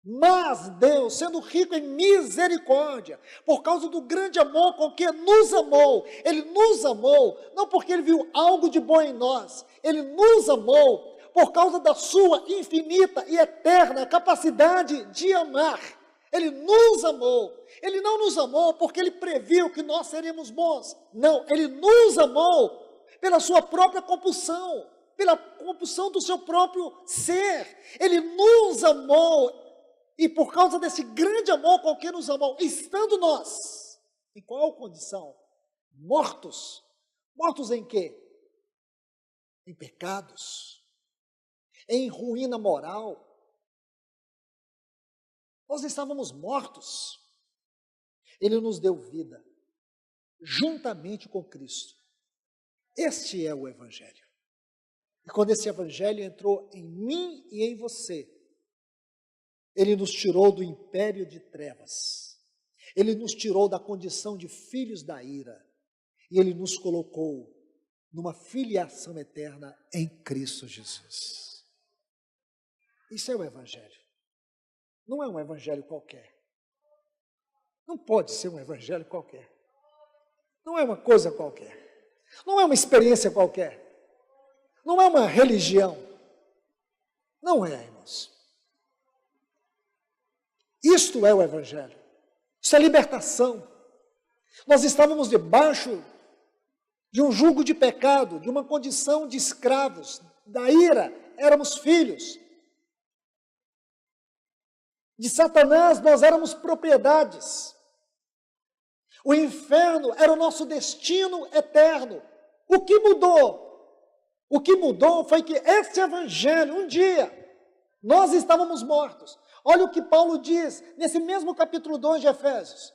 mas Deus, sendo rico em misericórdia, por causa do grande amor com que nos amou, Ele nos amou, não porque Ele viu algo de bom em nós, Ele nos amou por causa da sua infinita e eterna capacidade de amar. Ele nos amou, Ele não nos amou porque Ele previu que nós seríamos bons, não, Ele nos amou pela sua própria compulsão, pela compulsão do seu próprio ser. Ele nos amou, e por causa desse grande amor com que nos amou, estando nós, em qual condição? Mortos. Mortos em quê? Em pecados, em ruína moral. Nós estávamos mortos. Ele nos deu vida, juntamente com Cristo. Este é o Evangelho. E quando esse Evangelho entrou em mim e em você, ele nos tirou do império de trevas, ele nos tirou da condição de filhos da ira, e ele nos colocou numa filiação eterna em Cristo Jesus. Isso é o Evangelho. Não é um Evangelho qualquer. Não pode ser um Evangelho qualquer. Não é uma coisa qualquer. Não é uma experiência qualquer. Não é uma religião. Não é, irmãos. Isto é o Evangelho. Isso é libertação. Nós estávamos debaixo de um jugo de pecado, de uma condição de escravos, da ira, éramos filhos. De Satanás nós éramos propriedades. O inferno era o nosso destino eterno. O que mudou? O que mudou foi que este Evangelho, um dia, nós estávamos mortos. Olha o que Paulo diz, nesse mesmo capítulo 2 de Efésios.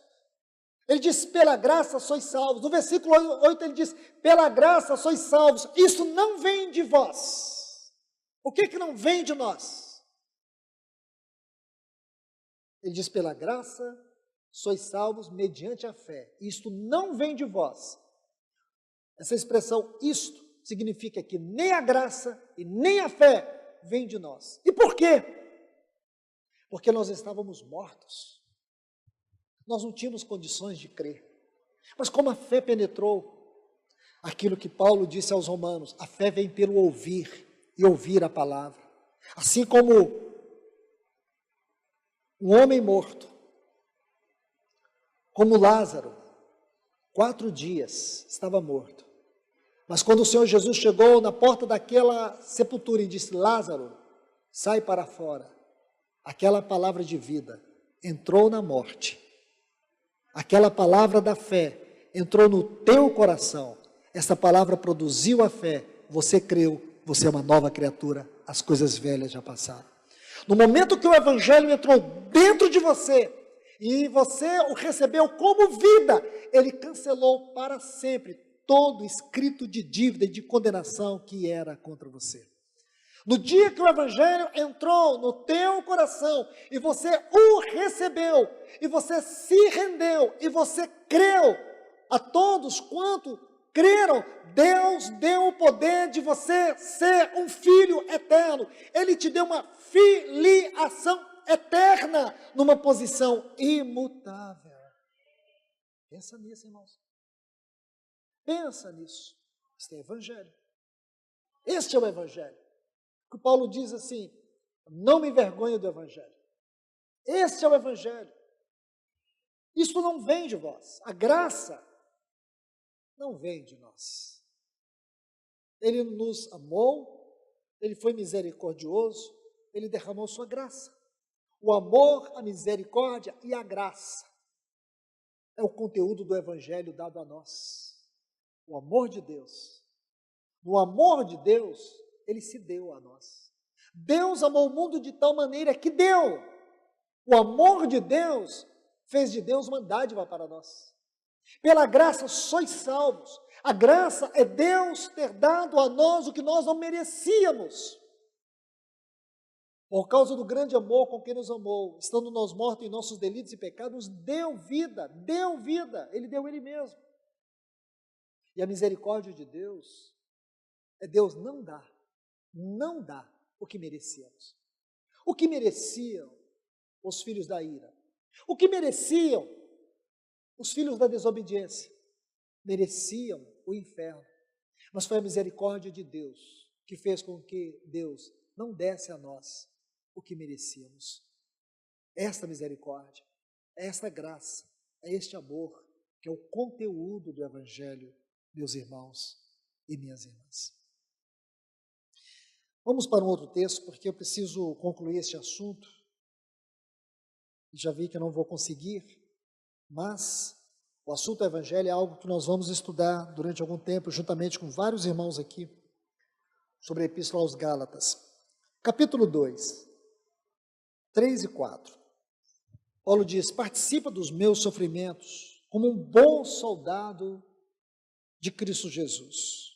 Ele diz, pela graça sois salvos. No versículo 8 ele diz, pela graça sois salvos. Isso não vem de vós. O que não vem de nós? Ele diz, pela graça sois salvos mediante a fé. Isto não vem de vós. Essa expressão, isto, significa que nem a graça e nem a fé vem de nós. E por quê? Porque nós estávamos mortos. Nós não tínhamos condições de crer. Mas como a fé penetrou, aquilo que Paulo disse aos romanos, a fé vem pelo ouvir, e ouvir a palavra. Assim como um homem morto, como Lázaro, 4 dias estava morto. Mas quando o Senhor Jesus chegou na porta daquela sepultura e disse, Lázaro, sai para fora, aquela palavra de vida entrou na morte. Aquela palavra da fé entrou no teu coração. Essa palavra produziu a fé. Você creu, você é uma nova criatura. As coisas velhas já passaram. No momento que o Evangelho entrou dentro de você, e você o recebeu como vida, ele cancelou para sempre todo escrito de dívida e de condenação que era contra você. No dia que o Evangelho entrou no teu coração e você o recebeu, e você se rendeu, e você creu, a todos quanto creram, Deus deu o poder de você ser um filho eterno. Ele te deu uma filiação eterna, numa posição imutável. Pensa nisso, irmãos. Pensa nisso. Este é o Evangelho. Este é o Evangelho. Que Paulo diz assim: não me envergonho do Evangelho. Este é o Evangelho. Isso não vem de vós. A graça não vem de nós. Ele nos amou, Ele foi misericordioso, Ele derramou sua graça. O amor, a misericórdia e a graça é o conteúdo do Evangelho dado a nós. O amor de Deus. No amor de Deus, Ele se deu a nós. Deus amou o mundo de tal maneira que deu. O amor de Deus fez de Deus uma dádiva para nós. Pela graça sois salvos. A graça é Deus ter dado a nós o que nós não merecíamos. Por causa do grande amor com que nos amou, estando nós mortos em nossos delitos e pecados, nos deu vida, Ele deu Ele mesmo. E a misericórdia de Deus é Deus não dá o que merecíamos. O que mereciam os filhos da ira? O que mereciam os filhos da desobediência? Mereciam o inferno. Mas foi a misericórdia de Deus que fez com que Deus não desse a nós o que merecíamos. Esta misericórdia, esta graça, é este amor que é o conteúdo do Evangelho, meus irmãos e minhas irmãs. Vamos para um outro texto, porque eu preciso concluir este assunto. Já vi que eu não vou conseguir, mas o assunto do Evangelho é algo que nós vamos estudar durante algum tempo, juntamente com vários irmãos aqui, sobre a Epístola aos Gálatas. Capítulo 2, 3 e 4. Paulo diz: participa dos meus sofrimentos como um bom soldado de Cristo Jesus.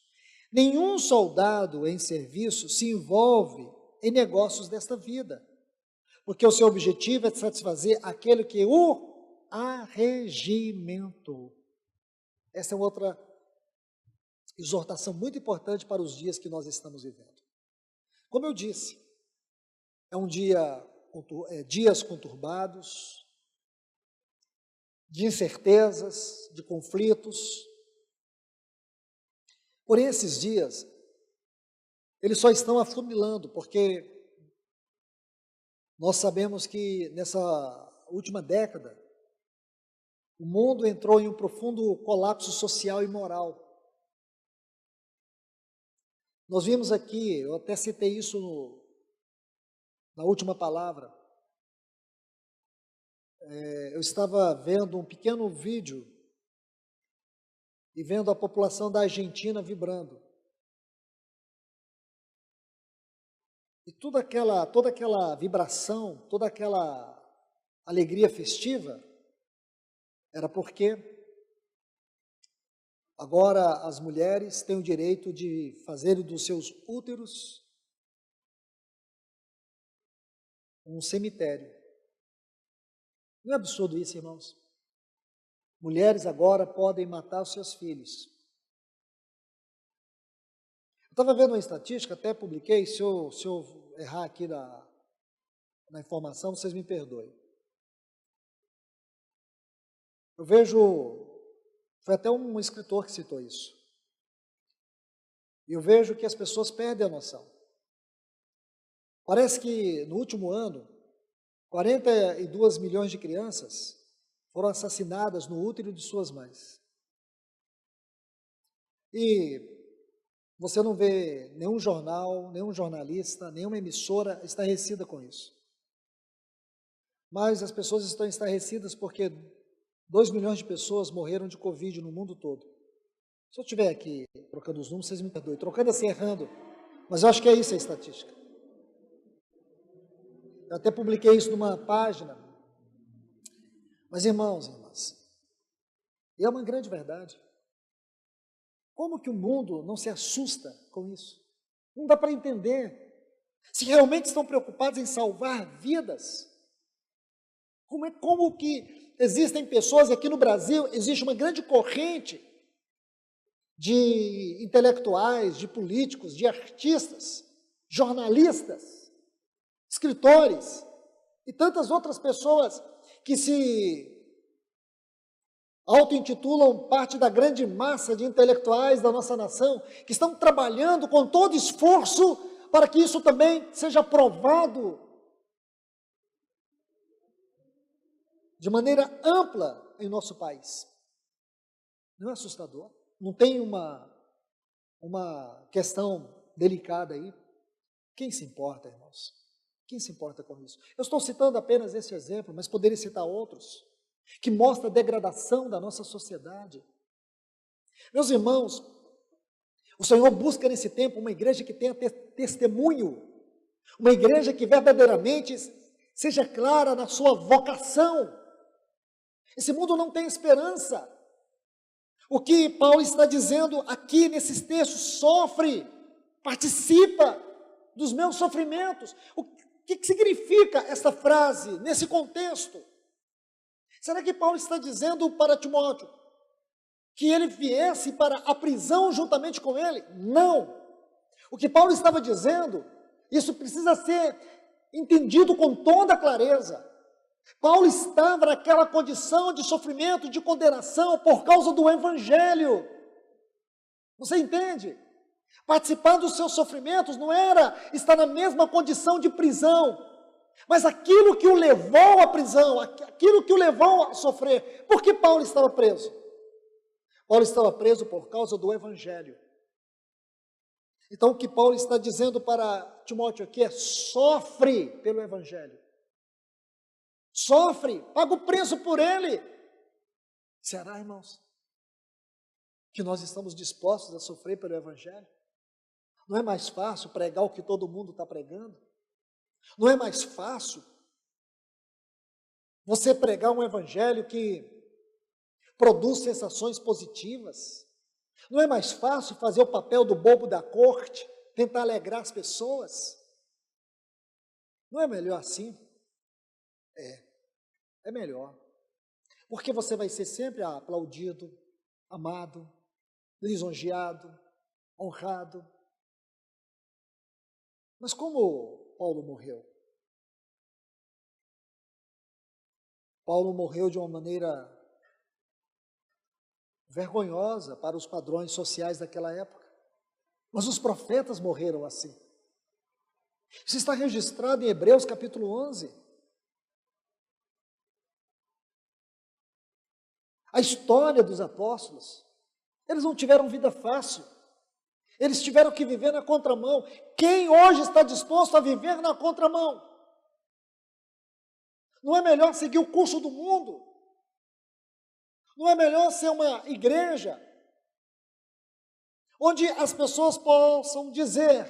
Nenhum soldado em serviço se envolve em negócios desta vida, porque o seu objetivo é satisfazer aquele que o arregimentou. Essa é outra exortação muito importante para os dias que nós estamos vivendo. Como eu disse, dias conturbados, de incertezas, de conflitos. Porém, esses dias, eles só estão afunilando, porque nós sabemos que nessa última década, o mundo entrou em um profundo colapso social e moral. Nós vimos aqui, eu até citei isso na última palavra, eu estava vendo um pequeno vídeo e vendo a população da Argentina vibrando. E toda aquela vibração, toda aquela alegria festiva, era porque agora as mulheres têm o direito de fazer dos seus úteros um cemitério. Não é absurdo isso, irmãos? Mulheres agora podem matar os seus filhos. Eu estava vendo uma estatística, até publiquei, se eu errar aqui na informação, vocês me perdoem. Eu vejo, foi até um escritor que citou isso, e eu vejo que as pessoas perdem a noção. Parece que no último ano, 42 milhões de crianças foram assassinadas no útero de suas mães. E você não vê nenhum jornal, nenhum jornalista, nenhuma emissora estarrecida com isso. Mas as pessoas estão estarrecidas porque 2 milhões de pessoas morreram de Covid no mundo todo. Se eu estiver aqui trocando os números, vocês me perdoem, trocando assim, errando, mas eu acho que é isso a estatística. Eu até publiquei isso numa página. Mas irmãos e irmãs, e é uma grande verdade. Como que o mundo não se assusta com isso? Não dá para entender. Se realmente estão preocupados em salvar vidas, como que existem pessoas, aqui no Brasil, existe uma grande corrente de intelectuais, de políticos, de artistas, jornalistas, escritores e tantas outras pessoas que se auto-intitulam parte da grande massa de intelectuais da nossa nação, que estão trabalhando com todo esforço para que isso também seja aprovado de maneira ampla em nosso país. Não é assustador? Não tem uma questão delicada aí? Quem se importa, irmãos? Quem se importa com isso? Eu estou citando apenas esse exemplo, mas poderia citar outros, que mostra a degradação da nossa sociedade. Meus irmãos, o Senhor busca nesse tempo uma igreja que tenha testemunho, uma igreja que verdadeiramente seja clara na sua vocação. Esse mundo não tem esperança. O que Paulo está dizendo aqui nesses textos, sofre, participa dos meus sofrimentos. O que significa essa frase nesse contexto? Será que Paulo está dizendo para Timóteo que ele viesse para a prisão juntamente com ele? Não. O que Paulo estava dizendo, isso precisa ser entendido com toda clareza. Paulo estava naquela condição de sofrimento, de condenação por causa do Evangelho. Você entende? Participar dos seus sofrimentos não era estar na mesma condição de prisão, mas aquilo que o levou à prisão, aquilo que o levou a sofrer. Por que Paulo estava preso? Paulo estava preso por causa do Evangelho. Então o que Paulo está dizendo para Timóteo aqui é: sofre pelo Evangelho. Sofre, paga o preço por ele. Será, irmãos, que nós estamos dispostos a sofrer pelo Evangelho? Não é mais fácil pregar o que todo mundo está pregando? Não é mais fácil você pregar um Evangelho que produz sensações positivas? Não é mais fácil fazer o papel do bobo da corte, tentar alegrar as pessoas? Não é melhor assim? É melhor. Porque você vai ser sempre aplaudido, amado, lisonjeado, honrado. Mas como Paulo morreu? Paulo morreu de uma maneira vergonhosa para os padrões sociais daquela época. Mas os profetas morreram assim. Isso está registrado em Hebreus capítulo 11. A história dos apóstolos, eles não tiveram vida fácil. Eles tiveram que viver na contramão. Quem hoje está disposto a viver na contramão? Não é melhor seguir o curso do mundo? Não é melhor ser uma igreja onde as pessoas possam dizer: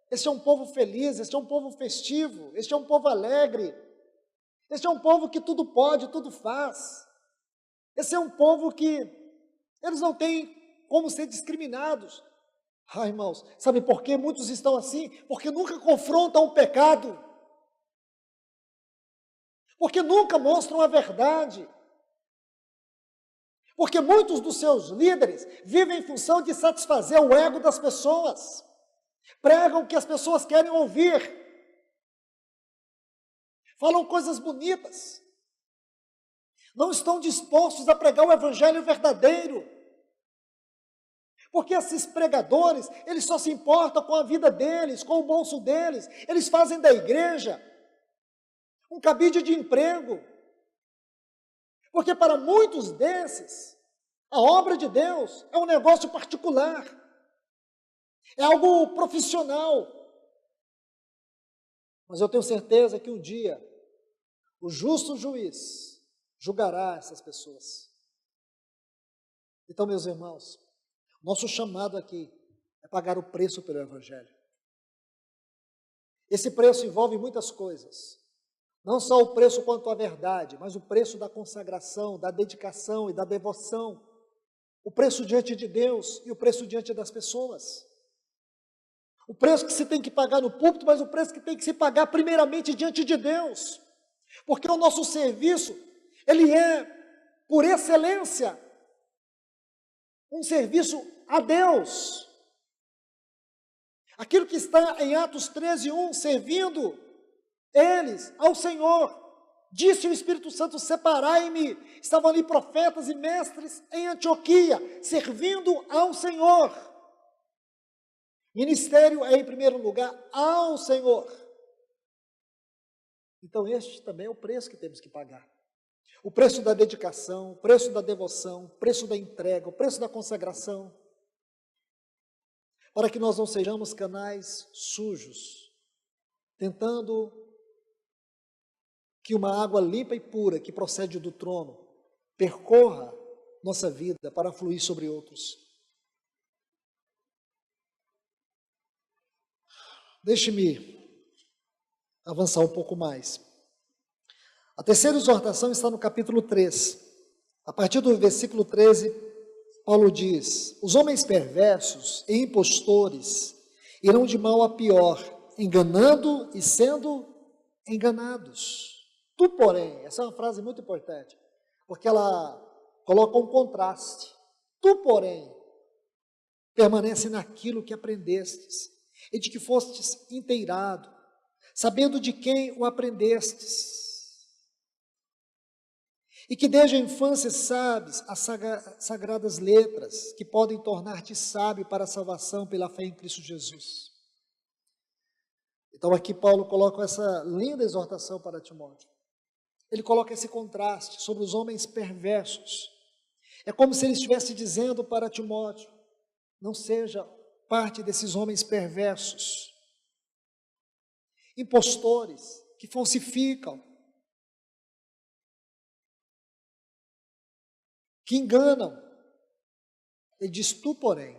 este é um povo feliz, este é um povo festivo, este é um povo alegre, este é um povo que tudo pode, tudo faz. Esse é um povo que eles não têm como ser discriminados. Irmãos, sabe por que muitos estão assim? Porque nunca confrontam o pecado. Porque nunca mostram a verdade. Porque muitos dos seus líderes vivem em função de satisfazer o ego das pessoas. Pregam o que as pessoas querem ouvir. Falam coisas bonitas. Não estão dispostos a pregar o Evangelho verdadeiro. Porque esses pregadores, eles só se importam com a vida deles, com o bolso deles. Eles fazem da igreja um cabide de emprego. Porque para muitos desses, a obra de Deus é um negócio particular. É algo profissional. Mas eu tenho certeza que um dia o justo juiz julgará essas pessoas. Então, meus irmãos, nosso chamado aqui é pagar o preço pelo Evangelho. Esse preço envolve muitas coisas. Não só o preço quanto à verdade, mas o preço da consagração, da dedicação e da devoção. O preço diante de Deus e o preço diante das pessoas. O preço que se tem que pagar no púlpito, mas o preço que tem que se pagar primeiramente diante de Deus. Porque o nosso serviço, ele é, por excelência, um serviço a Deus. Aquilo que está em Atos 13:1, servindo eles ao Senhor. Disse o Espírito Santo: separai-me. Estavam ali profetas e mestres em Antioquia, servindo ao Senhor. Ministério é, em primeiro lugar, ao Senhor. Então, este também é o preço que temos que pagar. O preço da dedicação, o preço da devoção, o preço da entrega, o preço da consagração. Para que nós não sejamos canais sujos, tentando que uma água limpa e pura, que procede do trono, percorra nossa vida para fluir sobre outros. Deixe-me avançar um pouco mais. A terceira exortação está no capítulo 3. A partir do versículo 13, Paulo diz: os homens perversos e impostores irão de mal a pior, enganando e sendo enganados. Tu, porém, essa é uma frase muito importante, porque ela coloca um contraste. Tu, porém, permanece naquilo que aprendestes, e de que fostes inteirado, sabendo de quem o aprendestes, e que desde a infância sabes as sagradas letras, que podem tornar-te sábio para a salvação pela fé em Cristo Jesus. Então aqui Paulo coloca essa linda exortação para Timóteo. Ele coloca esse contraste sobre os homens perversos. É como se ele estivesse dizendo para Timóteo: não seja parte desses homens perversos, impostores, que falsificam, que enganam. Ele diz: tu, porém,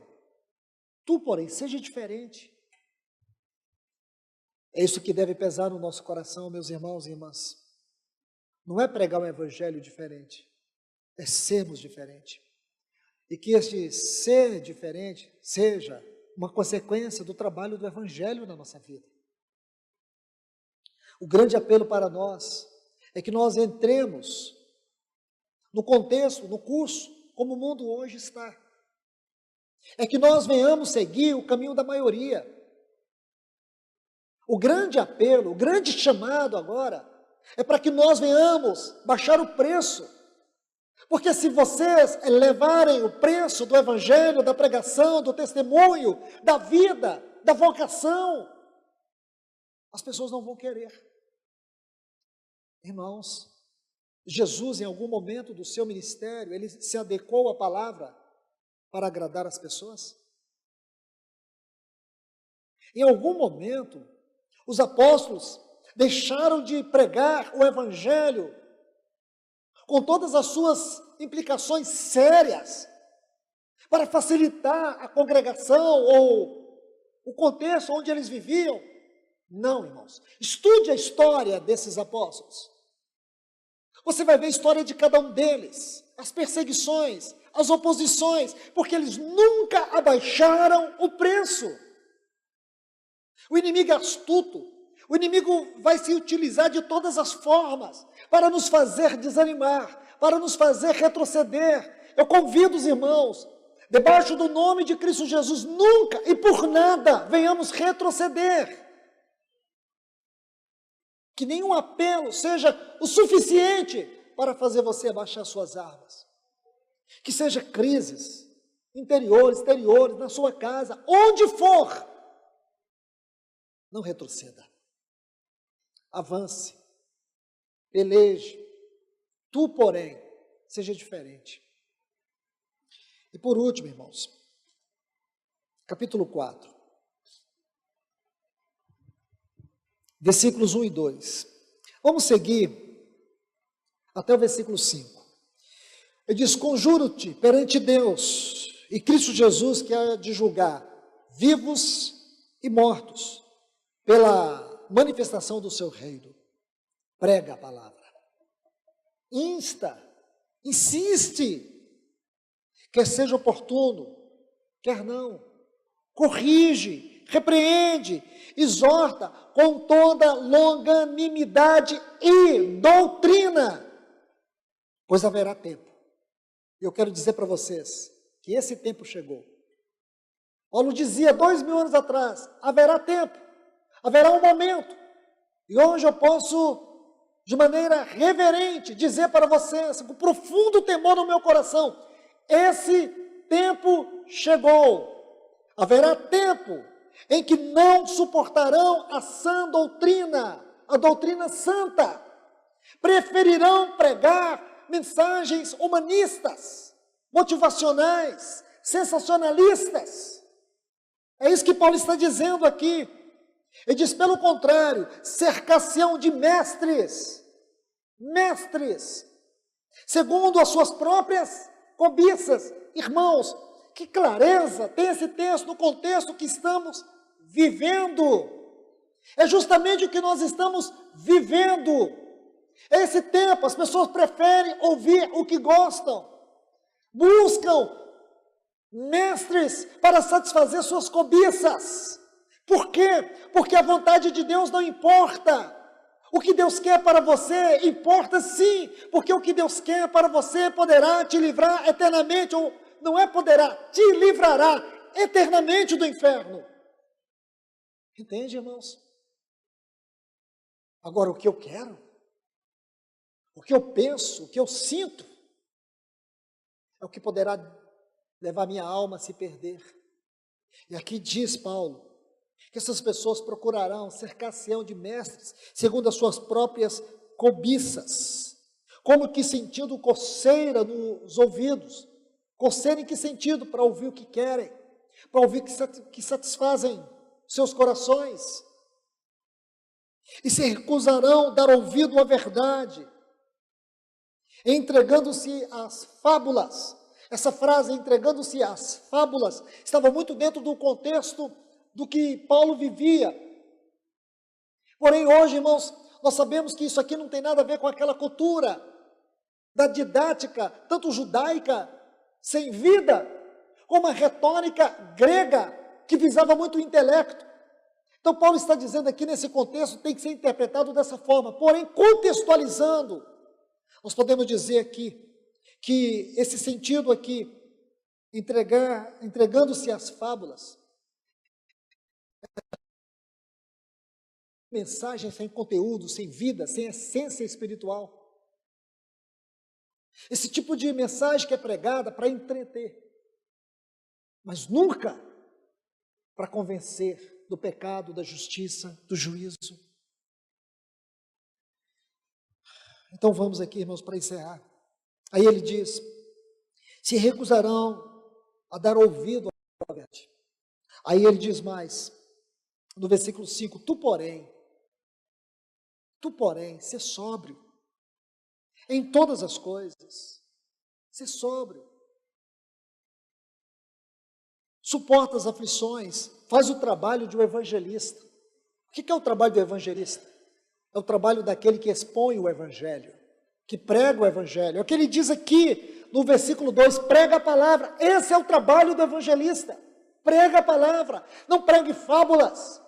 seja diferente. É isso que deve pesar no nosso coração, meus irmãos e irmãs. Não é pregar um evangelho diferente, é sermos diferentes. E que este ser diferente seja uma consequência do trabalho do evangelho na nossa vida. O grande apelo para nós é que nós entremos no contexto, no curso, como o mundo hoje está. É que nós venhamos seguir o caminho da maioria. O grande apelo, o grande chamado agora, é para que nós venhamos baixar o preço. Porque se vocês levarem o preço do evangelho, da pregação, do testemunho, da vida, da vocação, as pessoas não vão querer. Irmãos, Jesus, em algum momento do seu ministério, ele se adequou à palavra para agradar as pessoas? Em algum momento, os apóstolos deixaram de pregar o evangelho com todas as suas implicações sérias para facilitar a congregação ou o contexto onde eles viviam? Não, irmãos. Estude a história desses apóstolos. Você vai ver a história de cada um deles, as perseguições, as oposições, porque eles nunca abaixaram o preço. O inimigo é astuto, o inimigo vai se utilizar de todas as formas para nos fazer desanimar, para nos fazer retroceder. Eu convido os irmãos, debaixo do nome de Cristo Jesus, nunca e por nada venhamos retroceder. Que nenhum apelo seja o suficiente para fazer você abaixar suas armas. Que seja crises interiores, exteriores, na sua casa, onde for. Não retroceda. Avance. Peleje. Tu, porém, seja diferente. E por último, irmãos, capítulo 4. Versículos 1 e 2. Vamos seguir até o versículo 5. Ele diz: conjuro-te perante Deus e Cristo Jesus, que há de julgar vivos e mortos, pela manifestação do seu reino. Prega a palavra. Insta, insiste, quer seja oportuno, quer não. Corrige, repreende, exorta com toda longanimidade e doutrina, pois haverá tempo. Eu quero dizer para vocês que esse tempo chegou. Paulo dizia 2000 anos atrás, haverá tempo, haverá um momento. E hoje eu posso, de maneira reverente, dizer para vocês, com profundo temor no meu coração, esse tempo chegou. Haverá tempo em que não suportarão a sã doutrina, a doutrina santa. Preferirão pregar mensagens humanistas, motivacionais, sensacionalistas. É isso que Paulo está dizendo aqui. Ele diz, pelo contrário, cercar-se-ão de mestres, segundo as suas próprias cobiças. Irmãos, que clareza tem esse texto no contexto que estamos vivendo. É justamente o que nós estamos vivendo. Esse tempo, as pessoas preferem ouvir o que gostam, buscam mestres para satisfazer suas cobiças. Por quê? Porque a vontade de Deus não importa. O que Deus quer para você importa sim, porque o que Deus quer para você poderá te livrar eternamente, ou não é poderá, te livrará eternamente do inferno. Entende, irmãos? Agora, o que eu quero, o que eu penso, o que eu sinto, é o que poderá levar minha alma a se perder. E aqui diz Paulo, que essas pessoas procurarão cercar-se-ão de mestres, segundo as suas próprias cobiças, como que sentindo coceira nos ouvidos. Coceira em que sentido? Para ouvir o que querem, para ouvir que satisfazem seus corações, e se recusarão a dar ouvido à verdade, entregando-se às fábulas. Essa frase, entregando-se às fábulas, estava muito dentro do contexto do que Paulo vivia. Porém, hoje, irmãos, nós sabemos que isso aqui não tem nada a ver com aquela cultura da didática, tanto judaica, sem vida, como a retórica grega, que visava muito o intelecto. Então, Paulo está dizendo aqui, nesse contexto, tem que ser interpretado dessa forma. Porém, contextualizando, nós podemos dizer aqui, que esse sentido aqui, entregando-se às fábulas, mensagem sem conteúdo, sem vida, sem essência espiritual. Esse tipo de mensagem que é pregada para entreter, mas nunca para convencer do pecado, da justiça, do juízo. Então vamos aqui, irmãos, para encerrar. Aí ele diz, se recusarão a dar ouvido à verdade. Aí ele diz mais, no versículo 5, tu porém, ser sóbrio em todas as coisas, ser sóbrio, suporta as aflições, faz o trabalho de um evangelista. O que é o trabalho do evangelista? É o trabalho daquele que expõe o evangelho, que prega o evangelho. É o que ele diz aqui no versículo 2, prega a palavra. Esse é o trabalho do evangelista, prega a palavra, não pregue fábulas,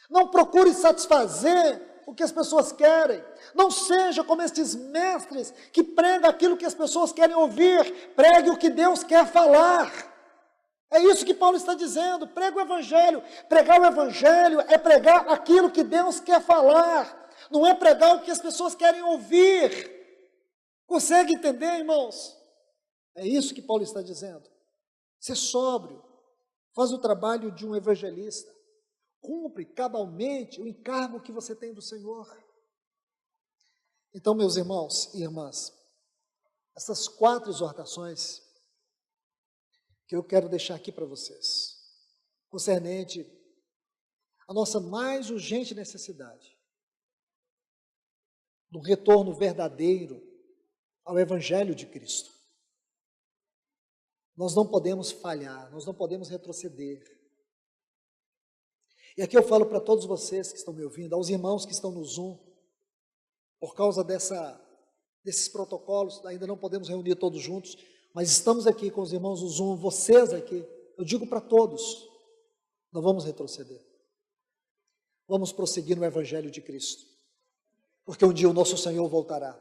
não procure satisfazer o que as pessoas querem, não seja como estes mestres que pregam aquilo que as pessoas querem ouvir, pregue o que Deus quer falar. É isso que Paulo está dizendo, prega o evangelho. Pregar o evangelho é pregar aquilo que Deus quer falar, não é pregar o que as pessoas querem ouvir. Consegue entender, irmãos? É isso que Paulo está dizendo. Ser sóbrio, faz o trabalho de um evangelista, cumpre cabalmente o encargo que você tem do Senhor. Então, meus irmãos e irmãs, essas 4 exortações que eu quero deixar aqui para vocês, concernente à nossa mais urgente necessidade do retorno verdadeiro ao Evangelho de Cristo. Nós não podemos falhar, nós não podemos retroceder. E aqui eu falo para todos vocês que estão me ouvindo, aos irmãos que estão no Zoom, por causa desses protocolos, ainda não podemos reunir todos juntos. Mas estamos aqui com os irmãos do Zoom, vocês aqui, eu digo para todos, não vamos retroceder. Vamos prosseguir no Evangelho de Cristo, porque um dia o nosso Senhor voltará,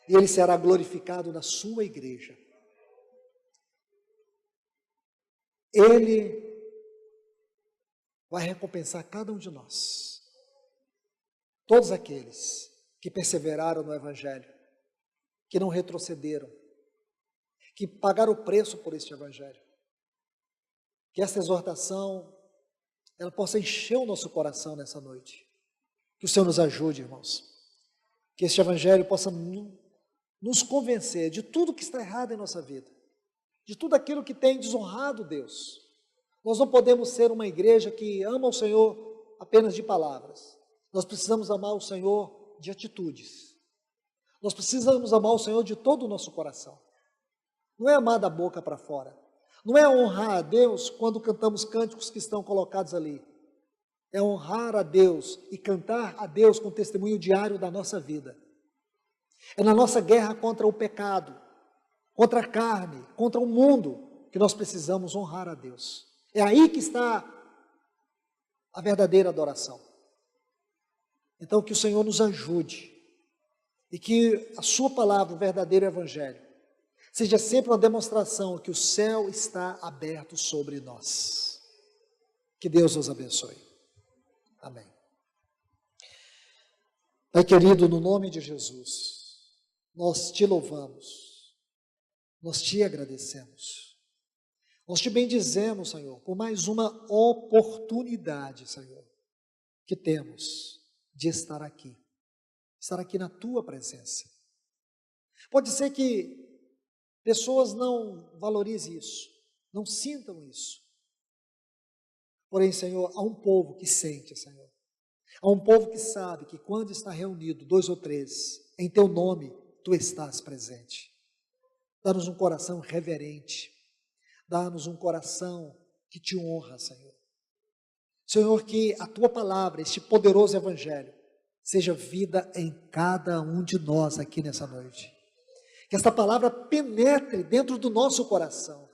e Ele será glorificado na sua igreja. Ele vai recompensar cada um de nós, todos aqueles que perseveraram no Evangelho, que não retrocederam, que pagaram o preço por este Evangelho. Que essa exortação, ela possa encher o nosso coração nessa noite. Que o Senhor nos ajude, irmãos. Que este Evangelho possa nos convencer de tudo que está errado em nossa vida, de tudo aquilo que tem desonrado Deus. Nós não podemos ser uma igreja que ama o Senhor apenas de palavras. Nós precisamos amar o Senhor de atitudes. Nós precisamos amar o Senhor de todo o nosso coração. Não é amar da boca para fora. Não é honrar a Deus quando cantamos cânticos que estão colocados ali. É honrar a Deus e cantar a Deus com testemunho diário da nossa vida. É na nossa guerra contra o pecado, contra a carne, contra o mundo, que nós precisamos honrar a Deus. É aí que está a verdadeira adoração. Então que o Senhor nos ajude e que a sua palavra, o verdadeiro Evangelho, seja sempre uma demonstração que o céu está aberto sobre nós. Que Deus nos abençoe. Amém. Pai querido, no nome de Jesus, nós te louvamos, nós te agradecemos, nós te bendizemos, Senhor, por mais uma oportunidade, Senhor, que temos de estar aqui na tua presença. Pode ser que pessoas não valorizem isso, não sintam isso. Porém, Senhor, há um povo que sente, Senhor. Há um povo que sabe que quando está reunido, 2 ou 3, em teu nome, tu estás presente. Dá-nos um coração reverente. Dá-nos um coração que te honra, Senhor. Senhor, que a tua palavra, este poderoso Evangelho, seja vida em cada um de nós aqui nessa noite. Que esta palavra penetre dentro do nosso coração.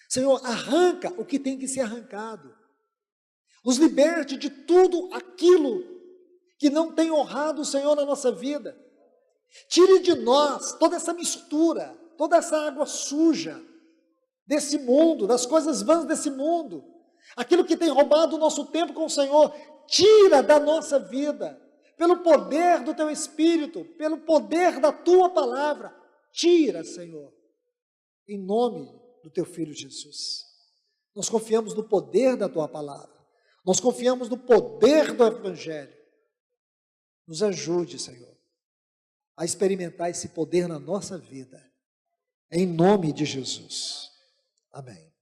Senhor, arranca o que tem que ser arrancado. Nos liberte de tudo aquilo que não tem honrado o Senhor na nossa vida. Tire de nós toda essa mistura, toda essa água suja desse mundo, das coisas vãs desse mundo. Aquilo que tem roubado o nosso tempo com o Senhor, tira da nossa vida. Pelo poder do teu Espírito, pelo poder da tua palavra. Tira, Senhor, em nome do teu Filho Jesus. Nós confiamos no poder da tua palavra. Nós confiamos no poder do Evangelho. Nos ajude, Senhor, a experimentar esse poder na nossa vida. Em nome de Jesus. Amém.